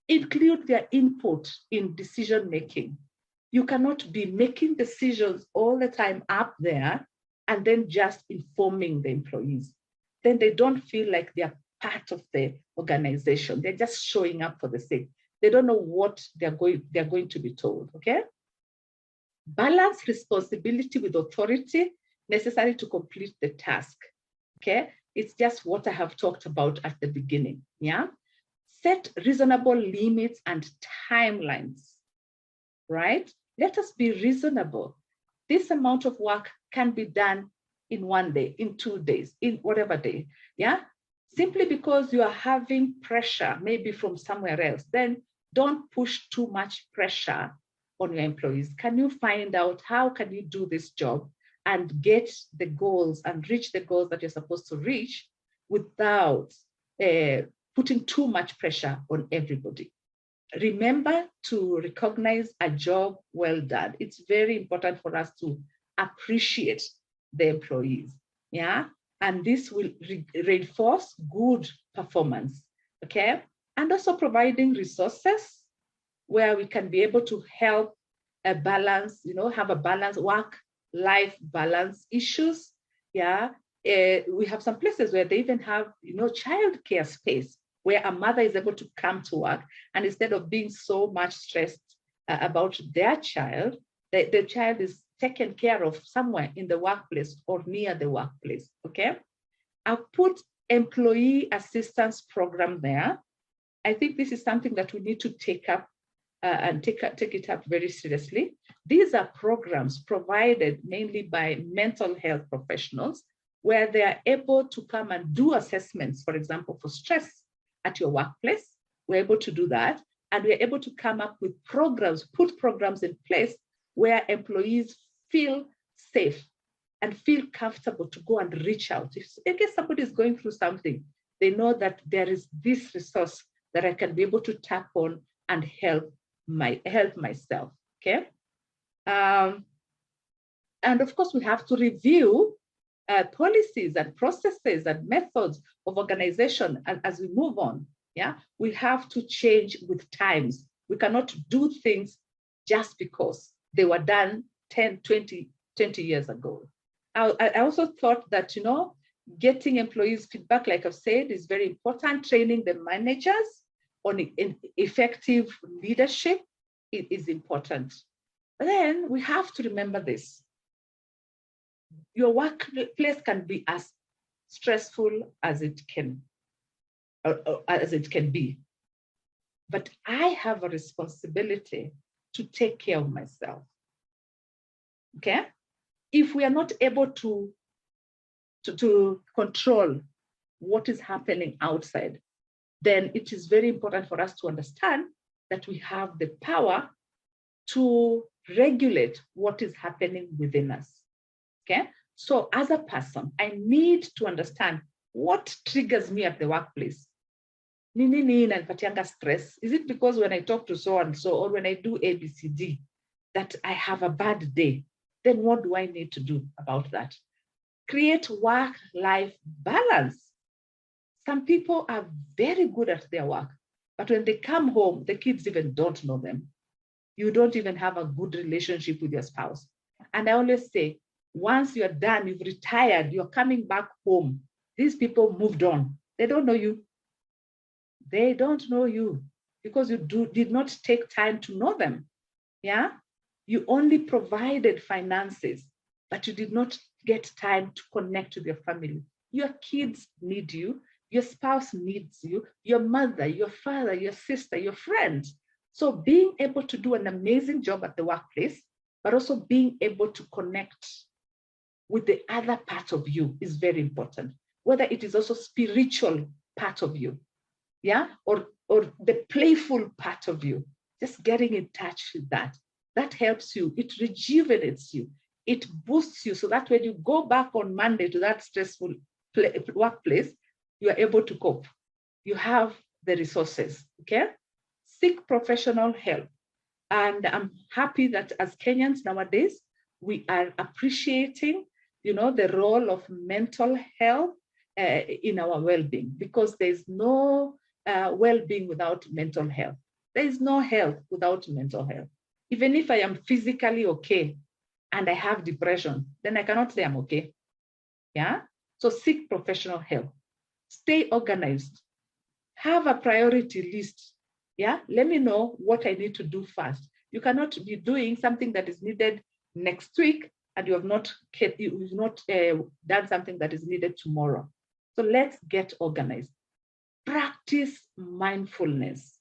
Include their input in decision-making. You cannot be making decisions all the time up there and then just informing the employees. Then they don't feel like they're part of the organization. They're just showing up for the sake. They don't know what they're going to be told, okay? Balance responsibility with authority necessary to complete the task, okay? It's just what I have talked about at the beginning, yeah? Set reasonable limits and timelines, right? Let us be reasonable. This amount of work can be done in 1 day, in 2 days, in whatever day, yeah? Simply because you are having pressure, maybe from somewhere else, then don't push too much pressure on your employees. Can you find out how can you do this job and get the goals and reach the goals that you're supposed to reach without putting too much pressure on everybody? Remember to recognize a job well done. It's very important for us to appreciate the employees, yeah? And this will reinforce good performance, okay? And also providing resources where we can be able to help a balance, have a balance, work-life balance issues, yeah? We have some places where they even have, childcare space where a mother is able to come to work, and instead of being so much stressed about their child, the child is taken care of somewhere in the workplace or near the workplace, okay? I've put employee assistance program there. I think this is something that we need to take up and take it up very seriously. These are programs provided mainly by mental health professionals where they are able to come and do assessments, for example, for stress at your workplace. We're able to do that. And we're able to come up with programs, put programs in place where employees feel safe and feel comfortable to go and reach out. If in case somebody is going through something, they know that there is this resource that I can be able to tap on and help myself, okay? And of course, we have to review policies and processes and methods of organization as we move on, yeah? We have to change with times. We cannot do things just because they were done 10, 20 years ago. I also thought that, getting employees' feedback, like I've said, is very important. Training the managers on effective leadership is important. But then we have to remember this. Your workplace can be as stressful as it can be. But I have a responsibility to take care of myself, okay? If we are not able to control what is happening outside, then it is very important for us to understand that we have the power to regulate what is happening within us, okay? So as a person, I need to understand what triggers me at the workplace. Stress. Is it because when I talk to so-and-so or when I do ABCD that I have a bad day? Then what do I need to do about that? Create work-life balance. Some people are very good at their work, but when they come home, the kids even don't know them. You don't even have a good relationship with your spouse. And I always say, once you're done, you've retired, you're coming back home, these people moved on. They don't know you. They don't know you because you did not take time to know them, yeah? You only provided finances, but you did not get time to connect with your family. Your kids need you, your spouse needs you, your mother, your father, your sister, your friends. So being able to do an amazing job at the workplace, but also being able to connect with the other part of you is very important, whether it is also spiritual part of you, yeah, or the playful part of you, just getting in touch with that. That helps you, it rejuvenates you, it boosts you so that when you go back on Monday to that stressful workplace, you are able to cope. You have the resources, okay? Seek professional help. And I'm happy that as Kenyans nowadays, we are appreciating, the role of mental health in our well-being, because there's no well-being without mental health. There is no health without mental health. Even if I am physically okay and I have depression, then I cannot say I'm okay, yeah? So seek professional help. Stay organized. Have a priority list, yeah? Let me know what I need to do first. You cannot be doing something that is needed next week and you've not done something that is needed tomorrow. So let's get organized. Practice mindfulness.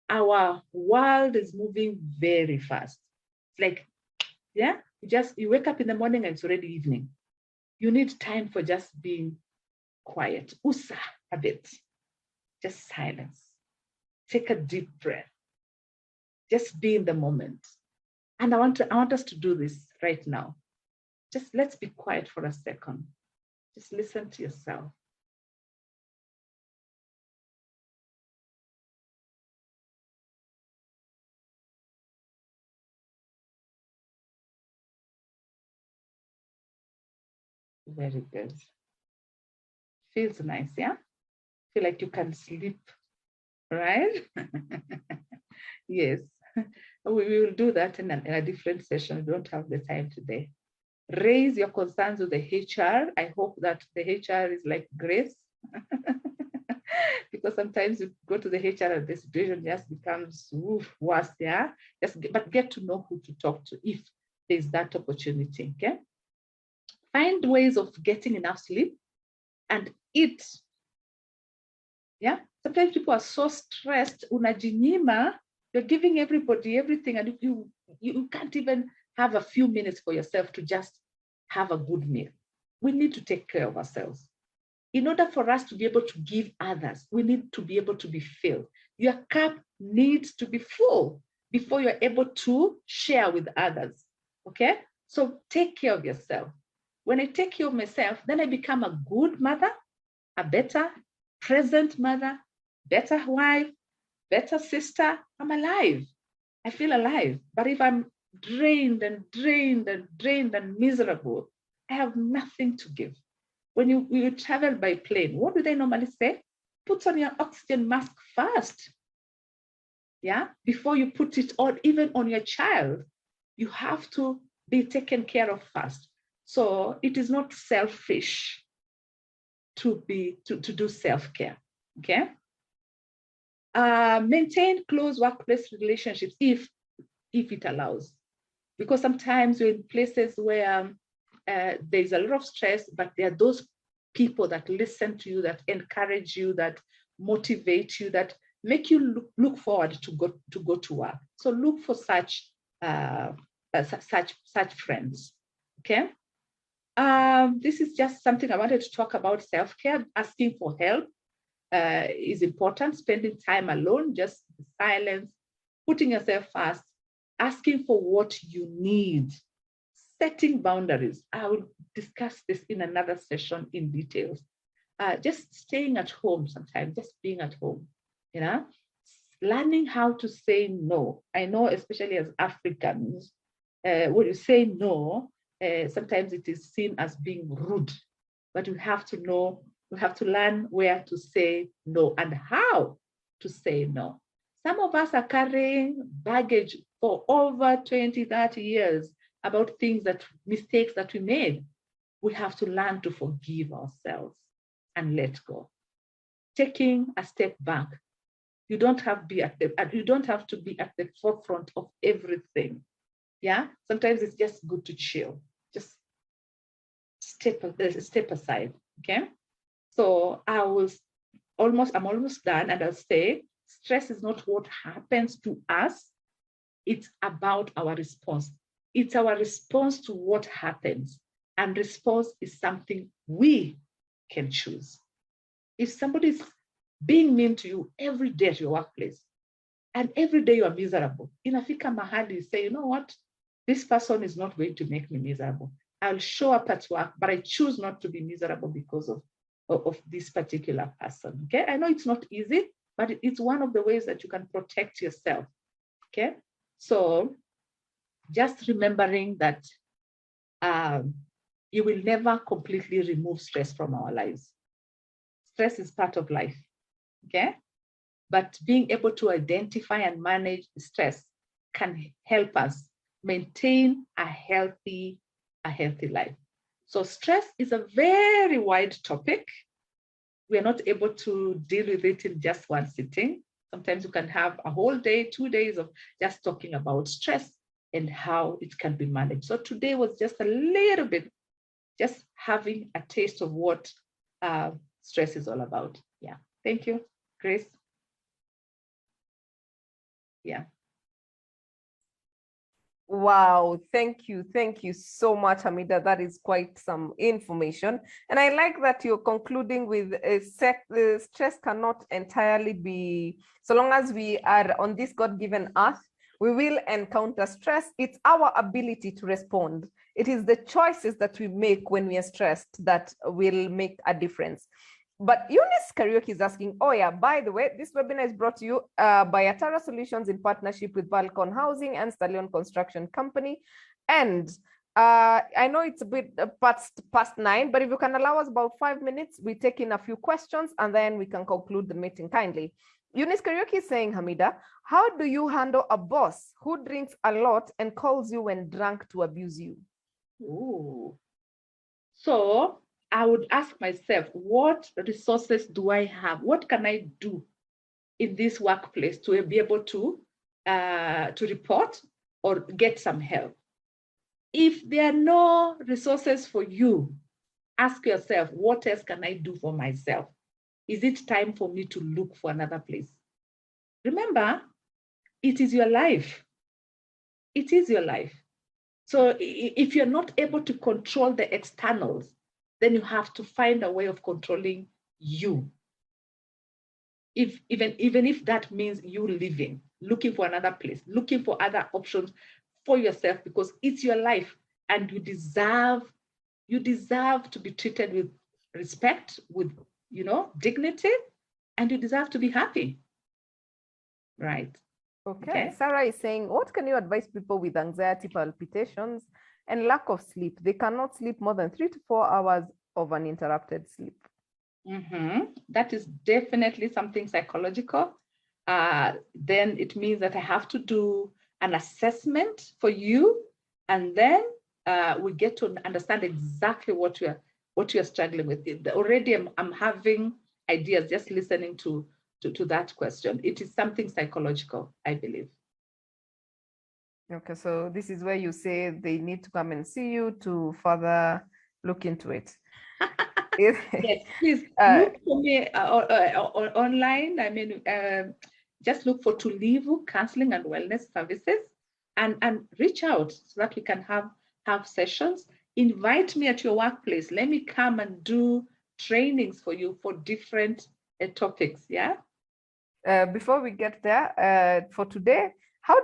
Our world is moving very fast. It's like, yeah, you wake up in the morning and it's already evening. You need time for just being quiet. Usa a bit. Just silence. Take a deep breath. Just be in the moment. And I want us to do this right now. Just let's be quiet for a second. Just listen to yourself. Very good. Feels nice, yeah? Feel like you can sleep, right? Yes. We will do that in a different session. We don't have the time today. Raise your concerns with the HR. I hope that the HR is like Grace, because because sometimes you go to the HR and the situation just becomes worse there. But get to know who to talk to if there's that opportunity, okay? Find ways of getting enough sleep and eat. Yeah, sometimes people are so stressed, unajinyima, you're giving everybody everything, and you can't even have a few minutes for yourself to just have a good meal. We need to take care of ourselves. In order for us to be able to give others, we need to be able to be filled. Your cup needs to be full before you're able to share with others, okay? So take care of yourself. When I take care of myself, then I become a good mother, a better present mother, better wife, better sister. I'm alive. I feel alive. But if I'm drained and miserable, I have nothing to give. When you travel by plane, what do they normally say? Put on your oxygen mask first. Yeah, before you put it on, even on your child, you have to be taken care of first. So it is not selfish to do self-care, okay? Maintain close workplace relationships if it allows, because sometimes you're in places where there's a lot of stress, but there are those people that listen to you, that encourage you, that motivate you, that make you look forward to go to work. So look for such friends, okay? This is just something I wanted to talk about. Self-care. Asking for help is important. Spending time alone, just silence, putting yourself first, asking for what you need, setting boundaries. I will discuss this in another session in details. Just staying at home sometimes, just being at home, you know, learning how to say no. I know, especially as Africans, when you say no, sometimes it is seen as being rude, but we have to know, we have to learn where to say no and how to say no. Some of us are carrying baggage for over 20, 30 years about mistakes that we made. We have to learn to forgive ourselves and let go. Taking a step back. You don't have to be at the forefront of everything. Yeah, sometimes it's just good to chill. Just step aside. Okay. So I'm almost done, and I'll say stress is not what happens to us. It's about our response. It's our response to what happens. And response is something we can choose. If somebody's being mean to you every day at your workplace, and every day you are miserable, inafika mahali, you say, you know what? This person is not going to make me miserable. I'll show up at work, but I choose not to be miserable because of this particular person. Okay, I know it's not easy, but it's one of the ways that you can protect yourself. Okay, so just remembering that you will never completely remove stress from our lives. Stress is part of life. Okay, but being able to identify and manage stress can help us maintain a healthy life. So stress is a very wide topic. We are not able to deal with it in just one sitting. Sometimes you can have a whole day, 2 days of just talking about stress and how it can be managed. So today was just a little bit, just having a taste of what stress is all about. Yeah, thank you, Grace. Yeah. Wow, thank you so much, Hamida. That is quite some information. And I like that you're concluding with stress cannot entirely be, so long as we are on this God-given earth, we will encounter stress. It's our ability to respond. It is the choices that we make when we are stressed that will make a difference. But Eunice Kariuki is asking, oh yeah, by the way, this webinar is brought to you by Atara Solutions in partnership with Balcon Housing and Stallion Construction Company. And I know it's a bit past 9, but if you can allow us about 5 minutes, we take in a few questions and then we can conclude the meeting kindly. Eunice Kariuki is saying, Hamida, how do you handle a boss who drinks a lot and calls you when drunk to abuse you? Ooh. So I would ask myself, what resources do I have? What can I do in this workplace to be able to report or get some help? If there are no resources for you, ask yourself, what else can I do for myself? Is it time for me to look for another place? Remember, it is your life. It is your life. So if you're not able to control the externals, then you have to find a way of controlling you. Even if that means you leaving, looking for another place, looking for other options for yourself, because it's your life and you deserve to be treated with respect, with dignity, and you deserve to be happy. Right. Okay. Sarah is saying, what can you advise people with anxiety, palpitations, and lack of sleep? They cannot sleep more than 3 to 4 hours of uninterrupted sleep. That is definitely something psychological. Then it means that I have to do an assessment for you, and then we get to understand exactly what you're struggling with. Already I'm having ideas just listening to that question. It is something psychological, I believe. Okay, so this is where you say they need to come and see you to further look into it. Yes, please look for me online. I mean, just look for Tulivu Counseling and Wellness Services, and reach out so that we can have sessions. Invite me at your workplace. Let me come and do trainings for you for different topics. Yeah. Before we get there, for today, how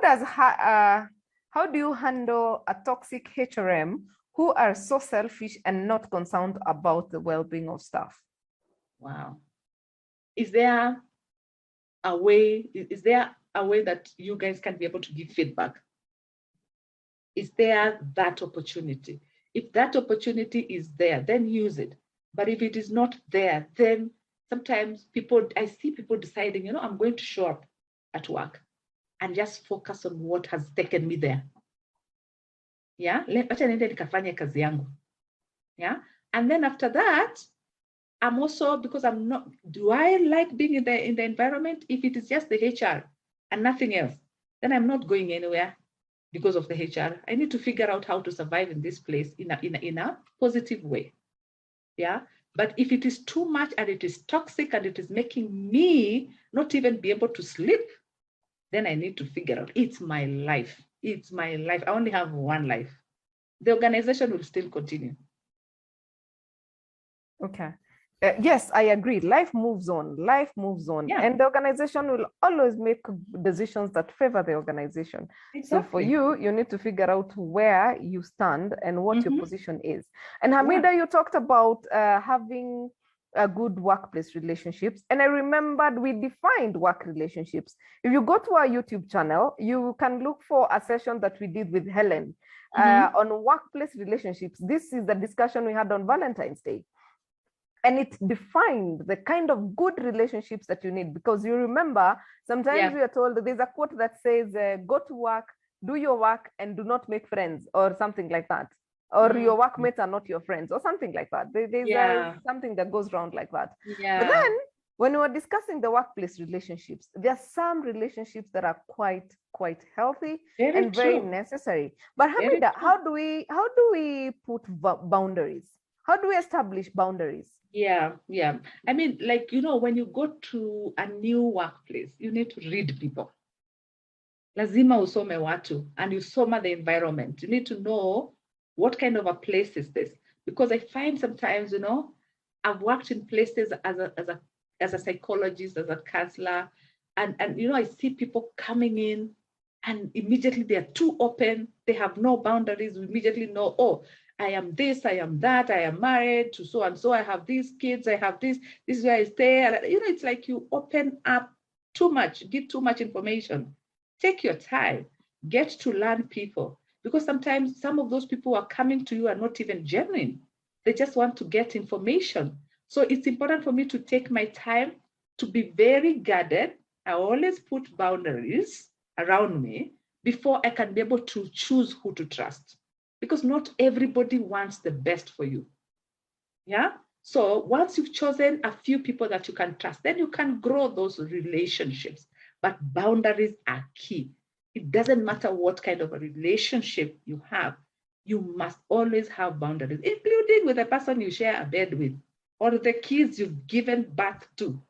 do you handle a toxic HRM who are so selfish and not concerned about the well-being of staff? Wow. Is there a way that you guys can be able to give feedback? Is there that opportunity? If that opportunity is there, then use it. But if it is not there, then sometimes I see people deciding, I'm going to show up at work and just focus on what has taken me there. Yeah, acha niende nikafanye kazi yangu. Yeah, and then after that, I'm also, because I'm not, do I like being in the environment? If it is just the HR and nothing else, then I'm not going anywhere because of the HR. I need to figure out how to survive in this place in a positive way. Yeah, but if it is too much and it is toxic and it is making me not even be able to sleep, then I need to figure out, it's my life. It's my life. I only have one life. The organization will still continue. Okay. Yes, I agree. Life moves on. Life moves on. Yeah. And the organization will always make decisions that favor the organization. Exactly. So for you, you need to figure out where you stand and what your position is. And Hamida, you talked about having a good workplace relationships. And I remembered we defined work relationships. If you go to our YouTube channel, you can look for a session that we did with Helen on workplace relationships. This is the discussion we had on Valentine's Day. And it defined the kind of good relationships that you need, because you remember, sometimes we are told that there's a quote that says, go to work, do your work, and do not make friends, or something like that. Or your workmates are not your friends, or something like that. There's something that goes around like that. Yeah. But then, when we were discussing the workplace relationships, there are some relationships that are quite healthy and very necessary. But Hamida, how do we put boundaries? How do we establish boundaries? Yeah. I mean, like, when you go to a new workplace, you need to read people. Lazima usome watu, and you soma the environment. You need to know what kind of a place is this. Because I find sometimes, I've worked in places as a psychologist, as a counselor, and I see people coming in and immediately they are too open. They have no boundaries. We immediately know, oh, I am this, I am that, I am married to so and so, I have these kids, I have this is where I stay. It's like you open up too much, give too much information. Take your time, get to learn people, because sometimes some of those people who are coming to you are not even genuine. They just want to get information. So it's important for me to take my time to be very guarded. I always put boundaries around me before I can be able to choose who to trust. Because not everybody wants the best for you. Yeah. So once you've chosen a few people that you can trust, then you can grow those relationships. But boundaries are key. It doesn't matter what kind of a relationship you have, you must always have boundaries, including with the person you share a bed with or the kids you've given birth to.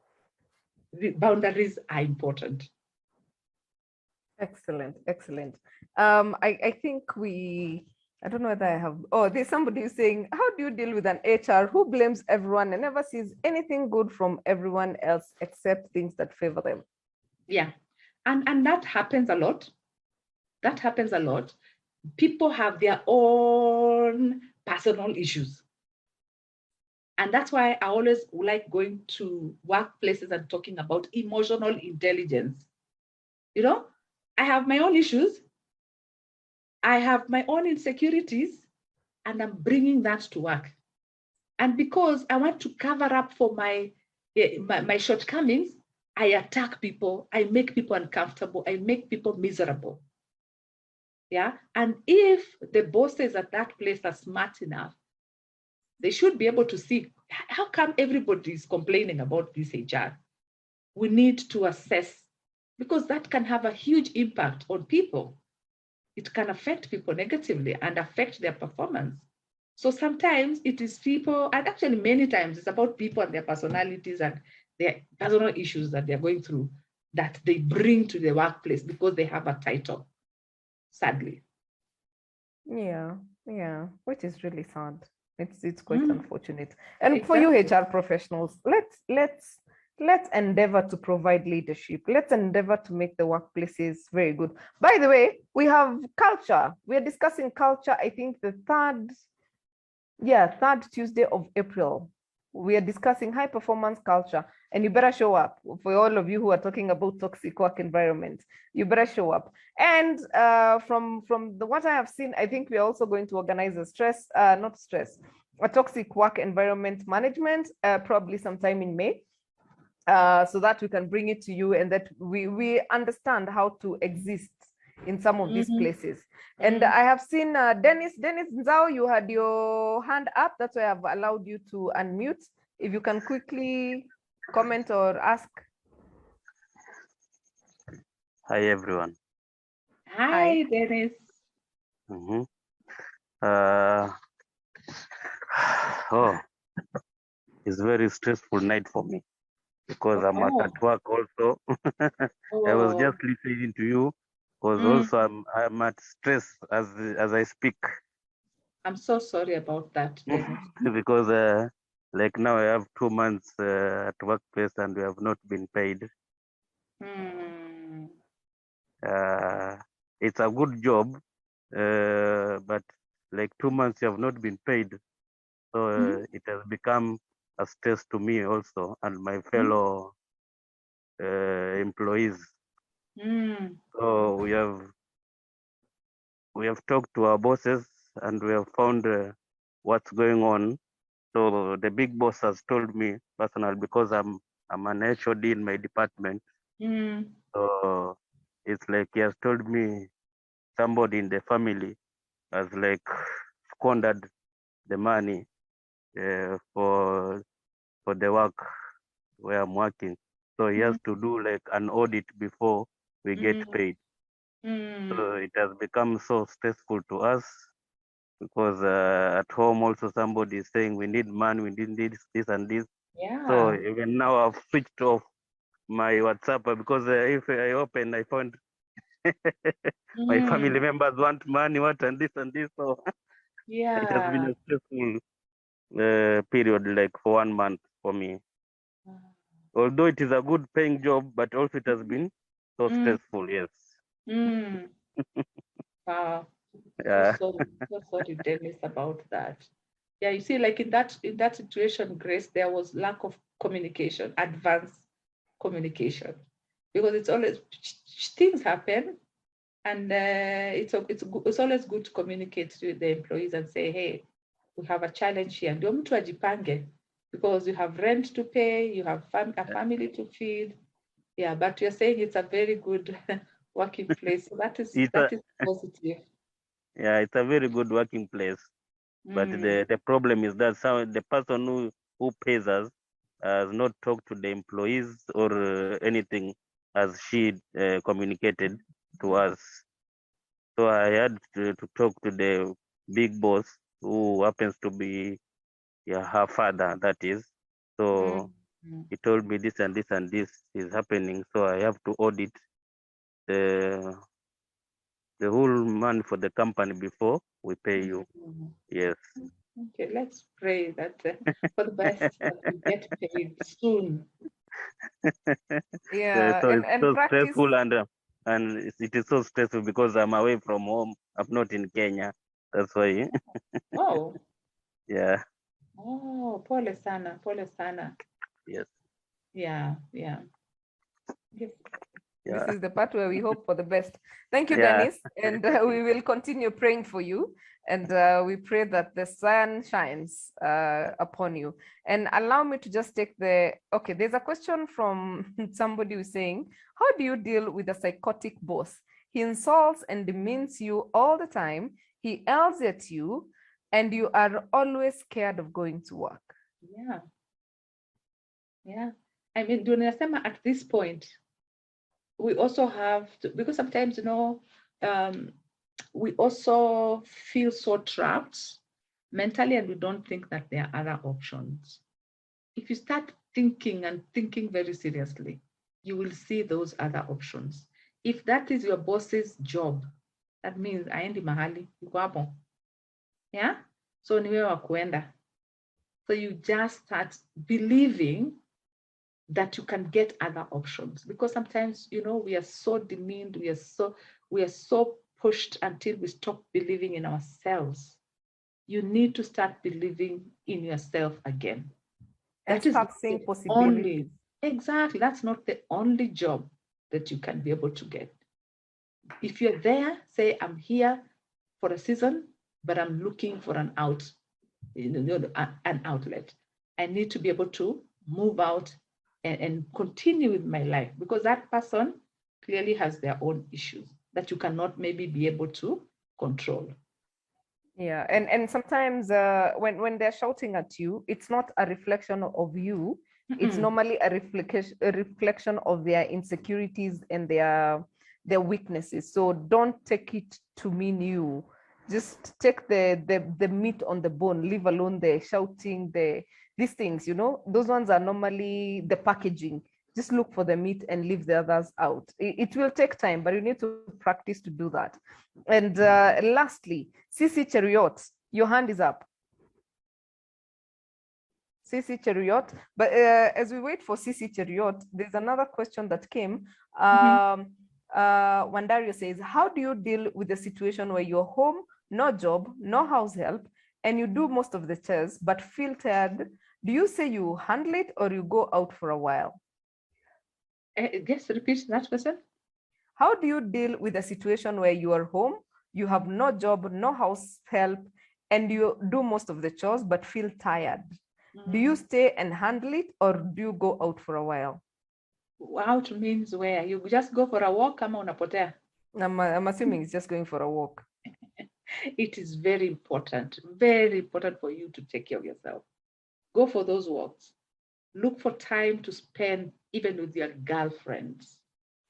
The boundaries are important. Excellent, excellent. I think I don't know whether I have, there's somebody who's saying, how do you deal with an HR who blames everyone and never sees anything good from everyone else except things that favor them? Yeah. And that happens a lot. That happens a lot. People have their own personal issues. And that's why I always like going to workplaces and talking about emotional intelligence. You know, I have my own issues. I have my own insecurities, and I'm bringing that to work. And because I want to cover up for my shortcomings, I attack people, I make people uncomfortable, I make people miserable. Yeah. And if the bosses at that place are smart enough, they should be able to see how come everybody is complaining about this HR. We need to assess, because that can have a huge impact on people. It can affect people negatively and affect their performance. So sometimes it is people, and actually many times it's about people and their personalities and their personal issues that they're going through that they bring to the workplace because they have a title, sadly. Yeah, which is really sad. It's quite unfortunate. And Exactly. for you HR professionals, let's endeavor to provide leadership. Let's endeavor to make the workplaces very good. By the way, we have culture. We are discussing culture, I think the third Tuesday of April. We are discussing high performance culture, and you better show up. For all of you who are talking about toxic work environment, you better show up. And from what I have seen, I think we're also going to organize a toxic work environment management, probably sometime in May, so that we can bring it to you and that we understand how to exist in some of these places. And I have seen Dennis Nzao, you had your hand up. That's why I've allowed you to unmute. If you can quickly comment or ask. Hi, everyone. Hi, Dennis. It's a very stressful night for me because I'm at work also. I was just listening to you because also I'm at stress as I speak. I'm so sorry about that, Dennis. Because like now I have 2 months at workplace and we have not been paid. It's a good job, but like 2 months you have not been paid. So it has become a stress to me also and my fellow employees. So we have talked to our bosses and we have found what's going on. So the big boss has told me personally, because I'm an HOD in my department. So it's like he has told me somebody in the family has like squandered the money for the work where I'm working. So he has to do like an audit before we get paid. So it has become so stressful to us because at home also somebody is saying we need money, we need this and this. Yeah. So even now I've switched off my WhatsApp because if I open, I found my family members want money, what and this and this. So yeah, it has been a stressful period, like for 1 month for me. Although it is a good paying job, but also it has been so stressful. Yes. Wow. Yeah. So sorry, Dennis, about that. Yeah, you see, like in that situation, Grace, there was lack of communication, advanced communication, because it's always things happen, and it's always good to communicate with the employees and say, hey, we have a challenge here. Ndio mtu ajipange, because you have rent to pay, you have a family to feed. Yeah, but you're saying it's a very good working place. So that is positive. Yeah, it's a very good working place. But the problem is that the person who pays us has not talked to the employees or anything as she communicated to us. So I had to talk to the big boss, who happens to be her father, that is. So he told me this and this and this is happening. So I have to audit the whole money for the company before we pay you. Yes. Okay, let's pray that for the best that we get paid soon. Yeah, So it's and so practice. stressful, and it is so stressful because I'm away from home. I'm not in Kenya. That's why. Oh. Yeah. Oh, pole sana, pole sana. Yes. Yeah, yeah. Yes. This Yeah. is the part where we hope for the best. Thank you, Yeah. Dennis. And we will continue praying for you. And we pray that the sun shines upon you. And allow me to just take okay, there's a question from somebody who's saying, how do you deal with a psychotic boss? He insults and demeans you all the time. He yells at you, and you are always scared of going to work. Yeah. Yeah. I mean, do nasema at this point, we also have to, because sometimes, we also feel so trapped mentally, and we don't think that there are other options. If you start thinking and thinking very seriously, you will see those other options. If that is your boss's job, that means aendi mahali, yuko hapo. Yeah? So ni wewe wa kuenda. So you just start believing that you can get other options, because sometimes, we are so demeaned, we are so pushed until we stop believing in ourselves. You need to start believing in yourself again. And start seeing possibilities. Exactly. That's not the only job that you can be able to get. If you're there, say, I'm here for a season, but I'm looking for an outlet. I need to be able to move out and continue with my life, because that person clearly has their own issues that you cannot maybe be able to control. Yeah, and sometimes when they're shouting at you, it's not a reflection of you. It's normally a reflection of their insecurities and their weaknesses. So don't take it to mean you. Just take the meat on the bone, leave alone the shouting, these things, those ones are normally the packaging. Just look for the meat and leave the others out. It will take time, but you need to practice to do that. And lastly, CC Chariot, your hand is up. CC Chariot, but as we wait for CC Chariot, there's another question that came. Wandario says, how do you deal with the situation where you're home, no job, no house help, and you do most of the chores, but feel tired? Do you say you handle it, or you go out for a while? Just repeat that question. How do you deal with a situation where you are home, you have no job, no house help, and you do most of the chores, but feel tired? Do you stay and handle it, or do you go out for a while? Out means where? You just go for a walk, ama unapotea? I'm assuming it's just going for a walk. It is very important for you to take care of yourself. Go for those walks. Look for time to spend even with your girlfriends,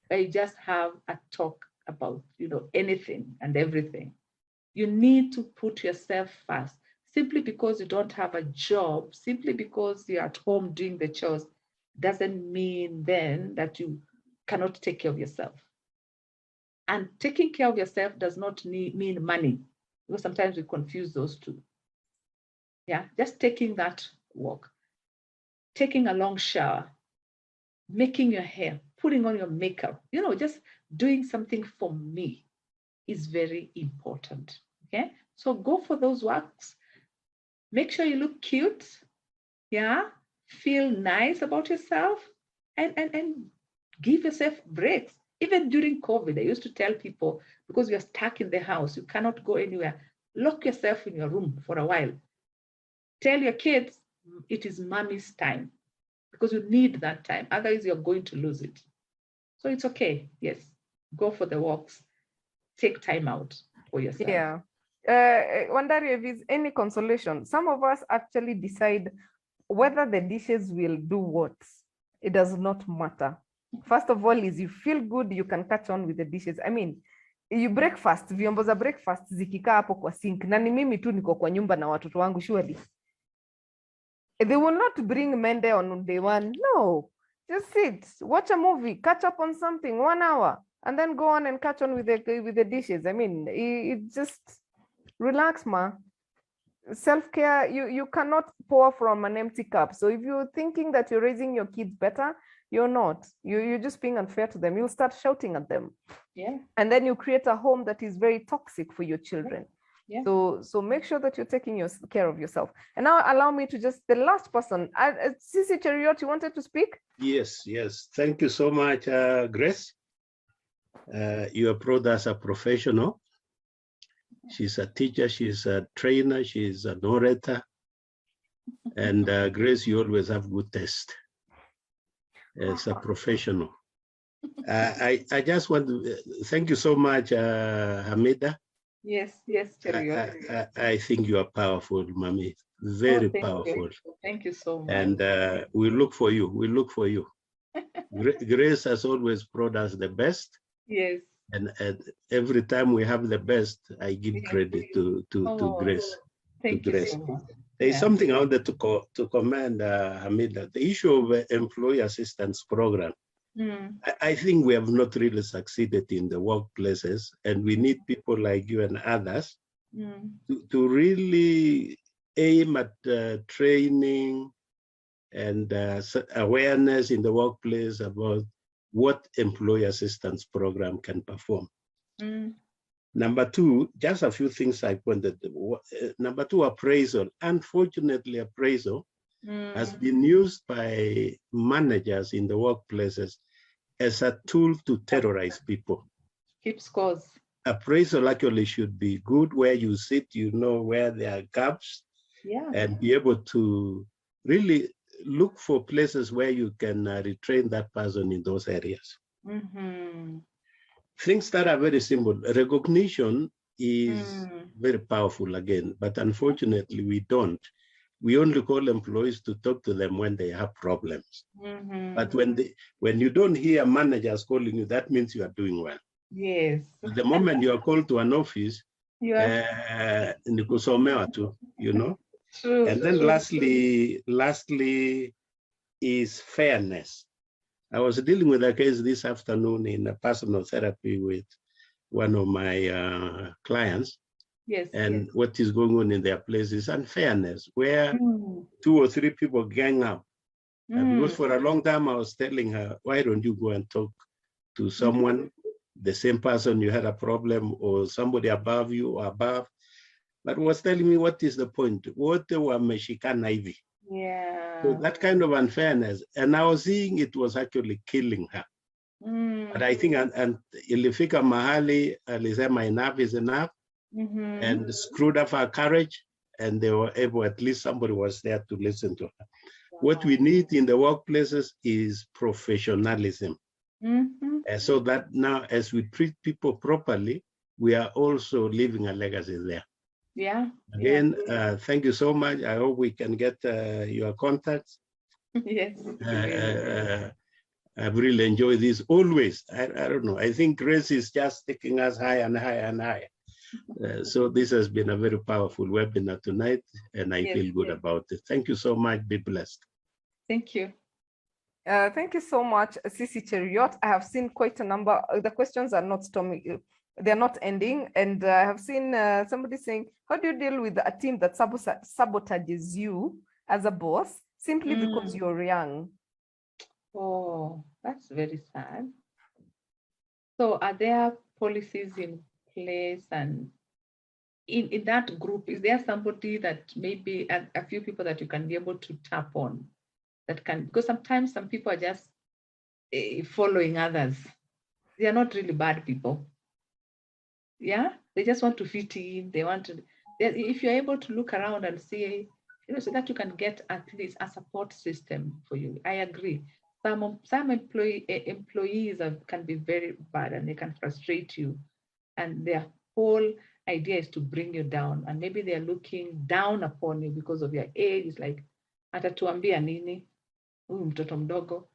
where you just have a talk about, anything and everything. You need to put yourself first. Simply because you don't have a job, simply because you're at home doing the chores, doesn't mean then that you cannot take care of yourself. And taking care of yourself does not mean money, because sometimes we confuse those two. Yeah, just taking that walk, taking a long shower, making your hair, putting on your makeup, just doing something for me is very important. Okay, so go for those walks. Make sure you look cute. Yeah, feel nice about yourself, and give yourself breaks. Even during COVID, I used to tell people, because you're stuck in the house, you cannot go anywhere, lock yourself in your room for a while. Tell your kids it is mommy's time, because you need that time. Otherwise, you're going to lose it. So it's okay. Yes, go for the walks. Take time out for yourself. Yeah. Wandari, if it's any consolation, some of us actually decide whether the dishes will do what. It does not matter. First of all, is you feel good, you can catch on with the dishes. I mean, you breakfast, vyombo za breakfast zikikaa hapo kwa sink, na ni mimi tu niko kwa nyumba na watoto wangu, surely they will not bring mende on day one. No, just sit, watch a movie, catch up on something, 1 hour, and then go on and catch on with the dishes. I mean, it just relax, ma. Self-care, you cannot pour from an empty cup. So if you're thinking that you're raising your kids better, you're not. You're just being unfair to them. You'll start shouting at them. Yeah. And then you create a home that is very toxic for your children. Yeah. So make sure that you're taking care of yourself. And now allow me to just, the last person, Sisi Cheriot, you wanted to speak? Yes. Thank you so much, Grace. You are brought as a professional. She's a teacher, she's a trainer, she's an orator. And Grace, you always have good taste as a professional. I just want to thank you so much, Hamida. Yes, Cheriot. I think you are powerful, Mami. Very powerful. Thank you so much. And we look for you. Grace has always brought us the best. Yes. And every time we have the best, I give credit to Grace. Thank you so much. There is something I wanted to commend, Hamida. The issue of employee assistance program. I think we have not really succeeded in the workplaces, and we need people like you and others to really aim at training and awareness in the workplace about what employee assistance program can perform. Number two, just a few things I pointed. Number two, appraisal. Unfortunately, appraisal has been used by managers in the workplaces as a tool to terrorize people. Keep scores. Appraisal actually should be good where you sit, you know where there are gaps, and be able to really look for places where you can retrain that person in those areas. Things that are very simple. Recognition is very powerful again, but unfortunately we don't. We only call employees to talk to them when they have problems. But when you don't hear managers calling you, that means you are doing well. Yes. The moment you are called to an office, you know. True. And then lastly is fairness. I was dealing with a case this afternoon in a personal therapy with one of my clients. Yes. And what is going on in their place is unfairness, where 2 or 3 people gang up. Because for a long time I was telling her, why don't you go and talk to someone, the same person you had a problem, or somebody above you or above. But was telling me, what is the point? What were Meshikana hivi? Yeah. So that kind of unfairness. And I was seeing it was actually killing her. But I think, and ilifika mahali, alisema enough is enough, and screwed up her courage, and they were able, at least somebody was there to listen to her. What we need in the workplaces is professionalism. So that now, as we treat people properly, we are also leaving a legacy there. Yeah. Again, thank you so much. I hope we can get your contacts. Yes. I've really enjoyed this always. I don't know. I think Grace is just taking us higher and higher and higher. So this has been a very powerful webinar tonight, and I feel good about it. Thank you so much. Be blessed. Thank you. Thank you so much, Sisi Cheriot. I have seen quite a number. The questions are not stopping. They're not ending. And I have seen somebody saying, how do you deal with a team that sabotages you as a boss simply because you're young? Oh, that's very sad. So are there policies in place, and in that group, is there somebody that maybe a few people that you can be able to tap on that can, because sometimes some people are just following others. They are not really bad people. Yeah, they just want to fit in. They want to, if you're able to look around and see, so that you can get at least a support system for you. I agree. Some employees can be very bad, and they can frustrate you, and their whole idea is to bring you down, and maybe they're looking down upon you because of your age. It's like, atatuambia nini? Huyu mtoto mdogo.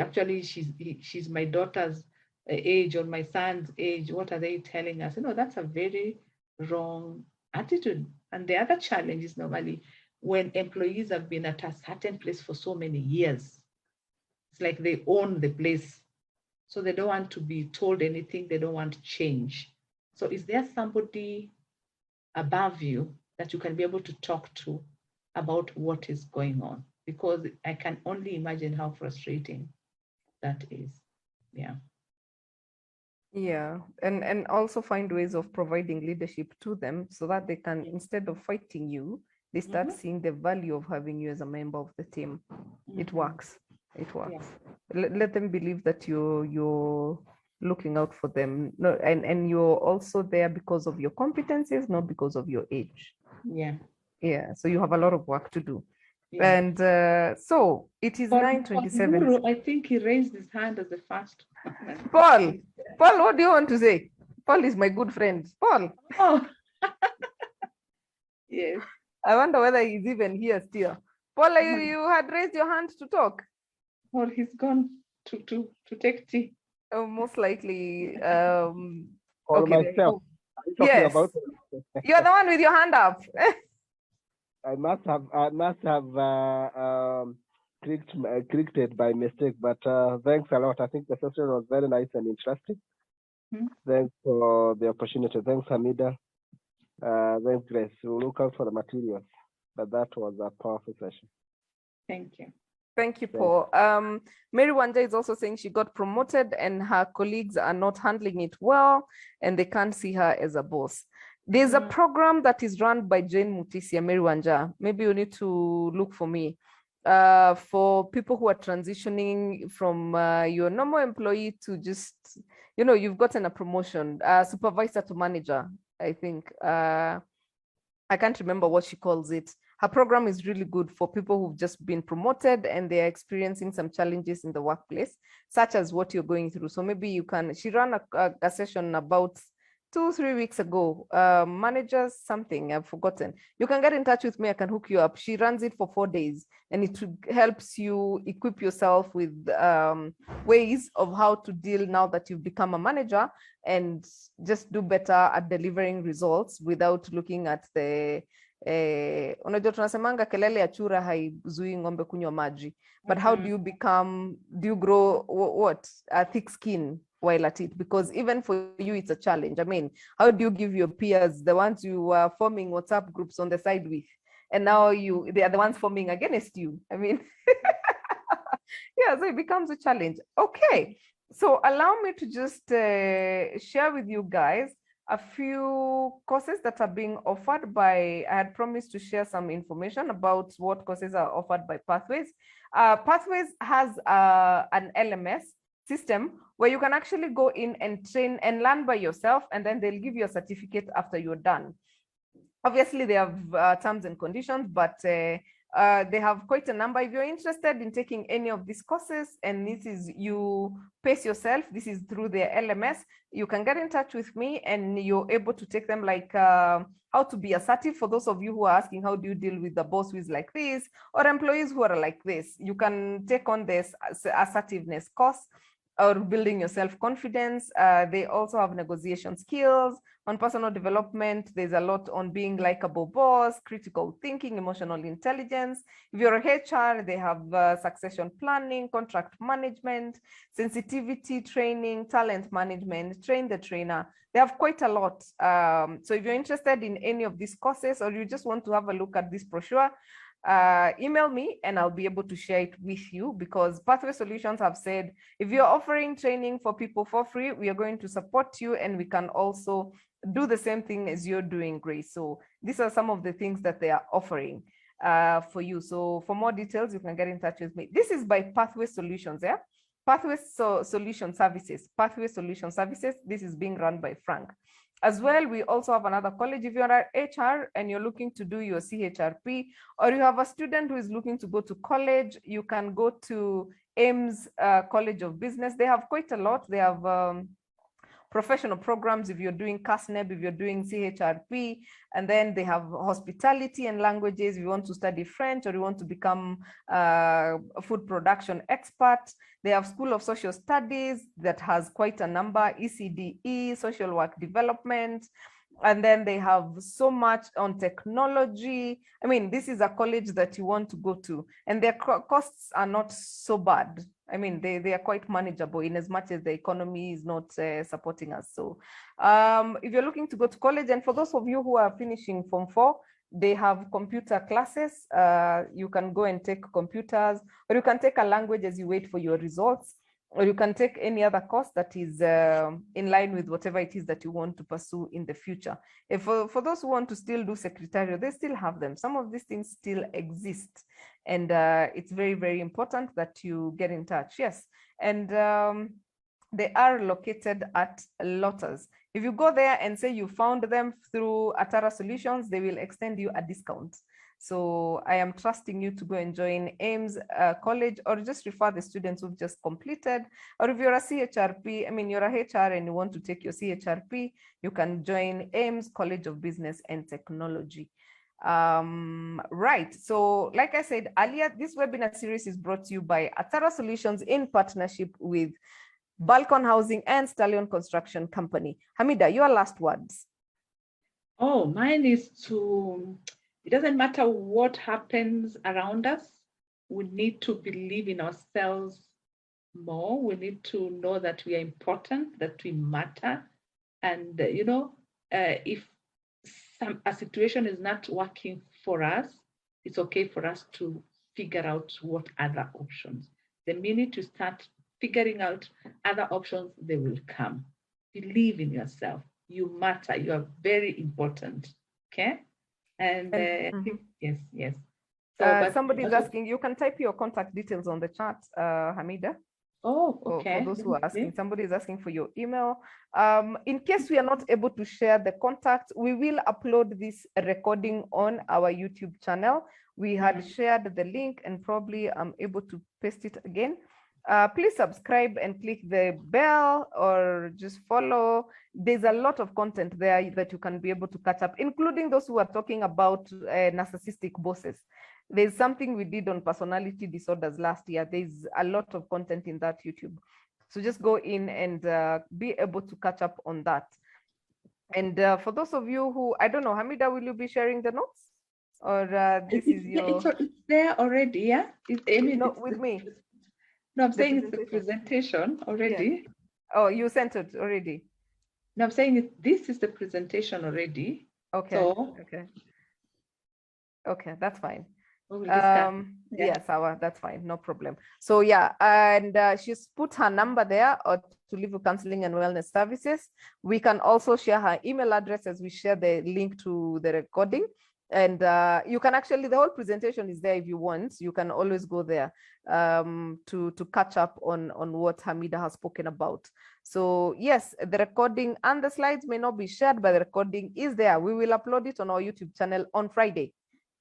Actually, she's my daughter's age or my son's age. What are they telling us? That's a very wrong attitude. And the other challenge is normally when employees have been at a certain place for so many years, it's like they own the place. So they don't want to be told anything. They don't want change. So is there somebody above you that you can be able to talk to about what is going on? Because I can only imagine how frustrating that is. Yeah. Yeah, and also find ways of providing leadership to them so that they can, instead of fighting you, they start seeing the value of having you as a member of the team. It works. It works. Yeah. Let them believe that you're looking out for them. No, and you're also there because of your competencies, not because of your age. Yeah. Yeah. So you have a lot of work to do. Yeah. And so it is 9:27. I think he raised his hand as the first. Paul, what do you want to say? Paul is my good friend. Paul. Oh. Yes. I wonder whether he's even here still. Paul, you had raised your hand to talk. Well, he's gone to take tea. Oh, most likely. Or okay, myself. Yes. You're the one with your hand up. I must have clicked it by mistake, but thanks a lot. I think the session was very nice and interesting. Thanks for the opportunity. Thanks, Hamida. Thanks, Grace. We'll look out for the materials, but that was a powerful session. Thank you. Thank you, Paul. Mary Wanja is also saying she got promoted and her colleagues are not handling it well and they can't see her as a boss. There's a program that is run by Jane Mutisia, Mary Wanja. Maybe you need to look for me. For people who are transitioning from your normal employee to just, you've gotten a promotion, supervisor to manager, I think. I can't remember what she calls it. Her program is really good for people who've just been promoted and they're experiencing some challenges in the workplace, such as what you're going through. So maybe she ran a session about 2-3 weeks ago, managers something, I've forgotten. You can get in touch with me, I can hook you up. She runs it for 4 days and it helps you equip yourself with ways of how to deal now that you've become a manager and just do better at delivering results without looking at the unajua tunasemanga kelele ya chura haizui ng'ombe kunywa maji, but how do you grow a thick skin while at it? Because even for you it's a challenge. I mean, how do you give your peers, the ones you were forming WhatsApp groups on the side with, and now they are the ones forming against you? I mean, yeah, so it becomes a challenge. Okay, so allow me to just share with you guys a few courses that are being offered by, I had promised to share some information about what courses are offered by Pathways. Pathways has an LMS system where you can actually go in and train and learn by yourself, and then they'll give you a certificate after you're done. Obviously, they have terms and conditions, but they have quite a number. If you're interested in taking any of these courses, and this is, you pace yourself, this is through their LMS, you can get in touch with me and you're able to take them, like how to be assertive. For those of you who are asking, how do you deal with the boss who is like this, or employees who are like this, you can take on this assertiveness course, or building your self-confidence. They also have negotiation skills, on personal development. There's a lot on being likable boss, critical thinking, emotional intelligence. If you're a HR, they have succession planning, contract management, sensitivity training, talent management, train the trainer. They have quite a lot. So if you're interested in any of these courses, or you just want to have a look at this brochure, email me and I'll be able to share it with you, because Pathway Solutions have said, if you're offering training for people for free, we are going to support you, and we can also do the same thing as you're doing, Grace. So these are some of the things that they are offering for you. So for more details, you can get in touch with me. This is by Pathway Solutions, yeah? Pathway Solution Services, Pathway Solution Services. This is being run by Frank. As well, we also have another college. If you're at HR and you're looking to do your CHRP, or you have a student who is looking to go to college, you can go to Ames College of Business. They have quite a lot. They have professional programs if you're doing CASNEB, if you're doing CHRP, and then they have hospitality and languages if you want to study French or you want to become a food production expert. They have School of Social Studies that has quite a number, ECDE, social work development. And then they have so much on technology. I mean, this is a college that you want to go to, and their costs are not so bad. I mean, they are quite manageable in as much as the economy is not supporting us. So if you're looking to go to college, and for those of you who are finishing Form 4, they have computer classes. You can go and take computers, or you can take a language as you wait for your results, or you can take any other course that is in line with whatever it is that you want to pursue in the future. If for those who want to still do secretarial, they still have them. Some of these things still exist. And it's very, very important that you get in touch. Yes. And they are located at Lotus. If you go there and say you found them through Atara Solutions, they will extend you a discount. So I am trusting you to go and join AIMS College, or just refer the students who've just completed. Or if you're a CHRP, I mean, you're a HR and you want to take your CHRP, you can join AIMS College of Business and Technology. Right. So like I said earlier, this webinar series is brought to you by Atara Solutions in partnership with Balcon Housing and Stallion Construction Company. Hamida, your last words. Oh, mine is to, it doesn't matter what happens around us. We need to believe in ourselves more. We need to know that we are important, that we matter. And, you know, if a situation is not working for us, it's okay for us to figure out what other options. The minute you start figuring out other options, they will come. Believe in yourself. You matter. You are very important. Okay. And yes. So, somebody is asking, you can type your contact details on the chat, Hamida. Oh, okay. For those who are asking, somebody is asking for your email. In case we are not able to share the contact, we will upload this recording on our YouTube channel. We had shared the link and probably I'm able to paste it again. Please subscribe and click the bell or just follow. There's a lot of content there that you can be able to catch up, including those who are talking about narcissistic bosses. There's something we did on personality disorders last year. There's a lot of content in that YouTube. So just go in and be able to catch up on that. And for those of you who, I don't know, Hamida, will you be sharing the notes? Or this is your... It's there already, yeah? Not with me. No, I'm saying it's the presentation already. Yeah. Oh, you sent it already? No, I'm saying this is the presentation already. Okay, so, okay, that's fine. Yes, that's fine, no problem. So yeah, and she's put her number there or to leave counseling and wellness services. We can also share her email address as we share the link to the recording. And you can actually, the whole presentation is there if you want. You can always go there to catch up on what Hamida has spoken about. So yes, the recording and the slides may not be shared, but the recording is there. We will upload it on our YouTube channel on Friday.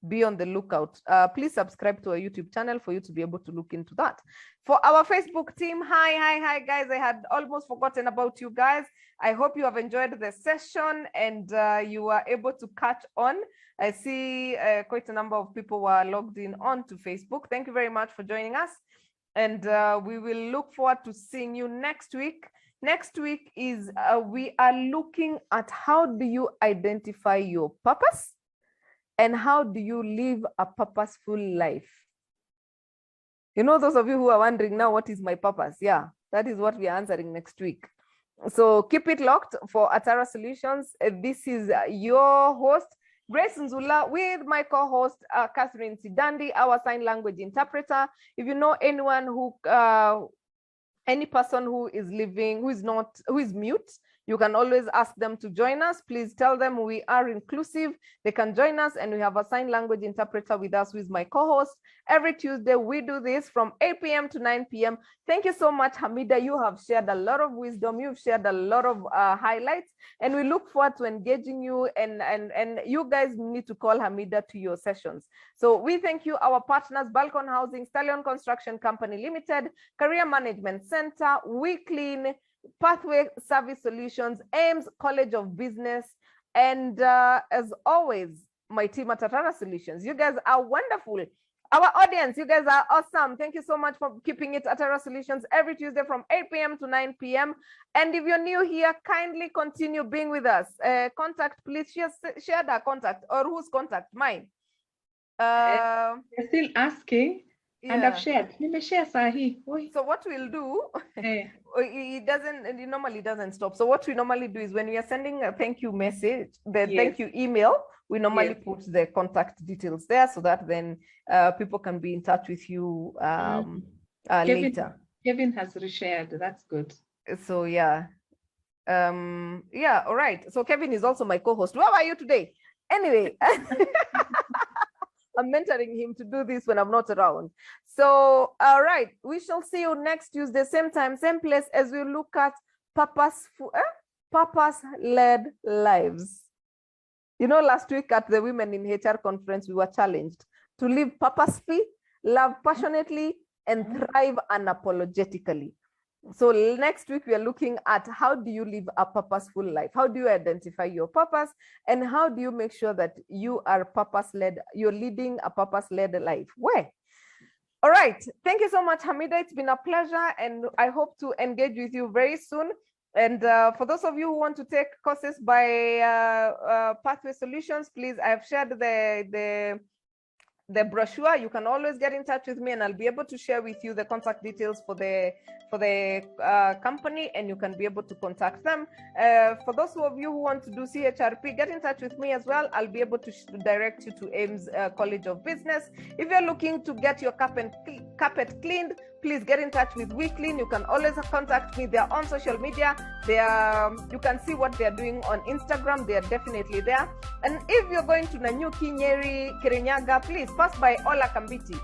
Be on the lookout. Please subscribe to our YouTube channel for you to be able to look into that. For our Facebook team, hi guys, I had almost forgotten about you guys. I hope you have enjoyed the session and you are able to catch on. I see quite a number of people were logged in onto Facebook. Thank you very much for joining us. And we will look forward to seeing you next week. Next week is we are looking at how do you identify your purpose and how do you live a purposeful life? You know, those of you who are wondering now, what is my purpose? Yeah, that is what we are answering next week. So keep it locked for Atara Solutions. This is your host, Grace Nzula, with my co-host, Catherine Sidandi, our sign language interpreter. If you know anyone who, any person who is living, who is mute, you can always ask them to join us. Please tell them we are inclusive. They can join us, and we have a sign language interpreter with us, who is my co-host. Every Tuesday, we do this from 8 p.m. to 9 p.m. Thank you so much, Hamida. You have shared a lot of wisdom. You've shared a lot of highlights, and we look forward to engaging you. And you guys need to call Hamida to your sessions. So we thank you, our partners, Balcon Housing, Stallion Construction Company Limited, Career Management Center, We Clean, Pathway Service Solutions, Ames College of Business, and as always, my team at Atara Solutions. You guys are wonderful. Our audience, you guys are awesome. Thank you so much for keeping it at Atara Solutions every Tuesday from 8 p.m. to 9 p.m. And if you're new here, kindly continue being with us. Contact, please share that contact, or whose contact? Mine. They're still asking, and I've shared. So what we'll do, it normally doesn't stop. So what we normally do is when we are sending a thank you message, the thank you email, we normally put the contact details there so that then people can be in touch with you later. Kevin has reshared. That's good. So yeah. All right. So Kevin is also my co-host. Where are you today? Anyway, I'm mentoring him to do this when I'm not around. So, all right, we shall see you next Tuesday, same time, same place, as we look at purpose-led lives. You know, last week at the Women in HR conference, we were challenged to live purposefully, love passionately, and thrive unapologetically. So next week, we are looking at how do you live a purposeful life? How do you identify your purpose? And how do you make sure that you are purpose-led, you're leading a purpose-led life? Where? All right. Thank you so much, Hamida. It's been a pleasure, and I hope to engage with you very soon. And for those of you who want to take courses by Pathway Solutions, please, I've shared the brochure. You can always get in touch with me, and I'll be able to share with you the contact details for the company, and you can be able to contact them. For those of you who want to do CHRP, get in touch with me as well. I'll be able to direct you to Ames College of Business. If you're looking to get your carpet cleaned, please get in touch with WeClean. You can always contact me. They're on social media. You can see what they're doing on Instagram. They're definitely there. And if you're going to Nanyuki, Nyeri, Kirinyaga, please pass by Ola Kambiti.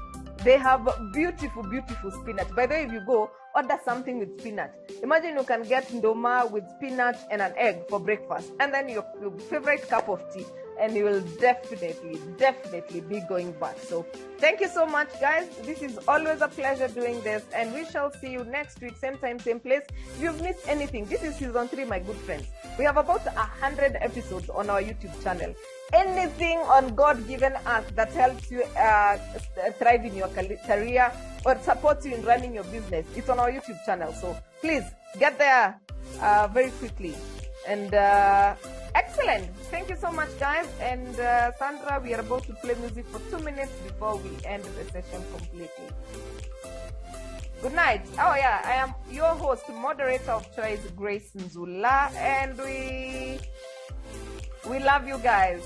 They have beautiful, beautiful spinach. By the way, if you go, order something with spinach. Imagine you can get ndoma with spinach and an egg for breakfast, and then your favorite cup of tea, and you will definitely be going back. So thank you so much, guys. This is always a pleasure doing this, and we shall see you next week, same time, same place. If you've missed anything, this is season 3, my good friends. We have about 100 episodes on our YouTube channel. Anything on God-given us that helps you thrive in your career or supports you in running your business, it's on our YouTube channel. So please get there very quickly. And excellent. Thank you so much, guys. And Sandra, we are about to play music for 2 minutes before we end the session completely. Good night. Oh yeah, I am your host, moderator of choice, Grace Nzula, and we love you guys.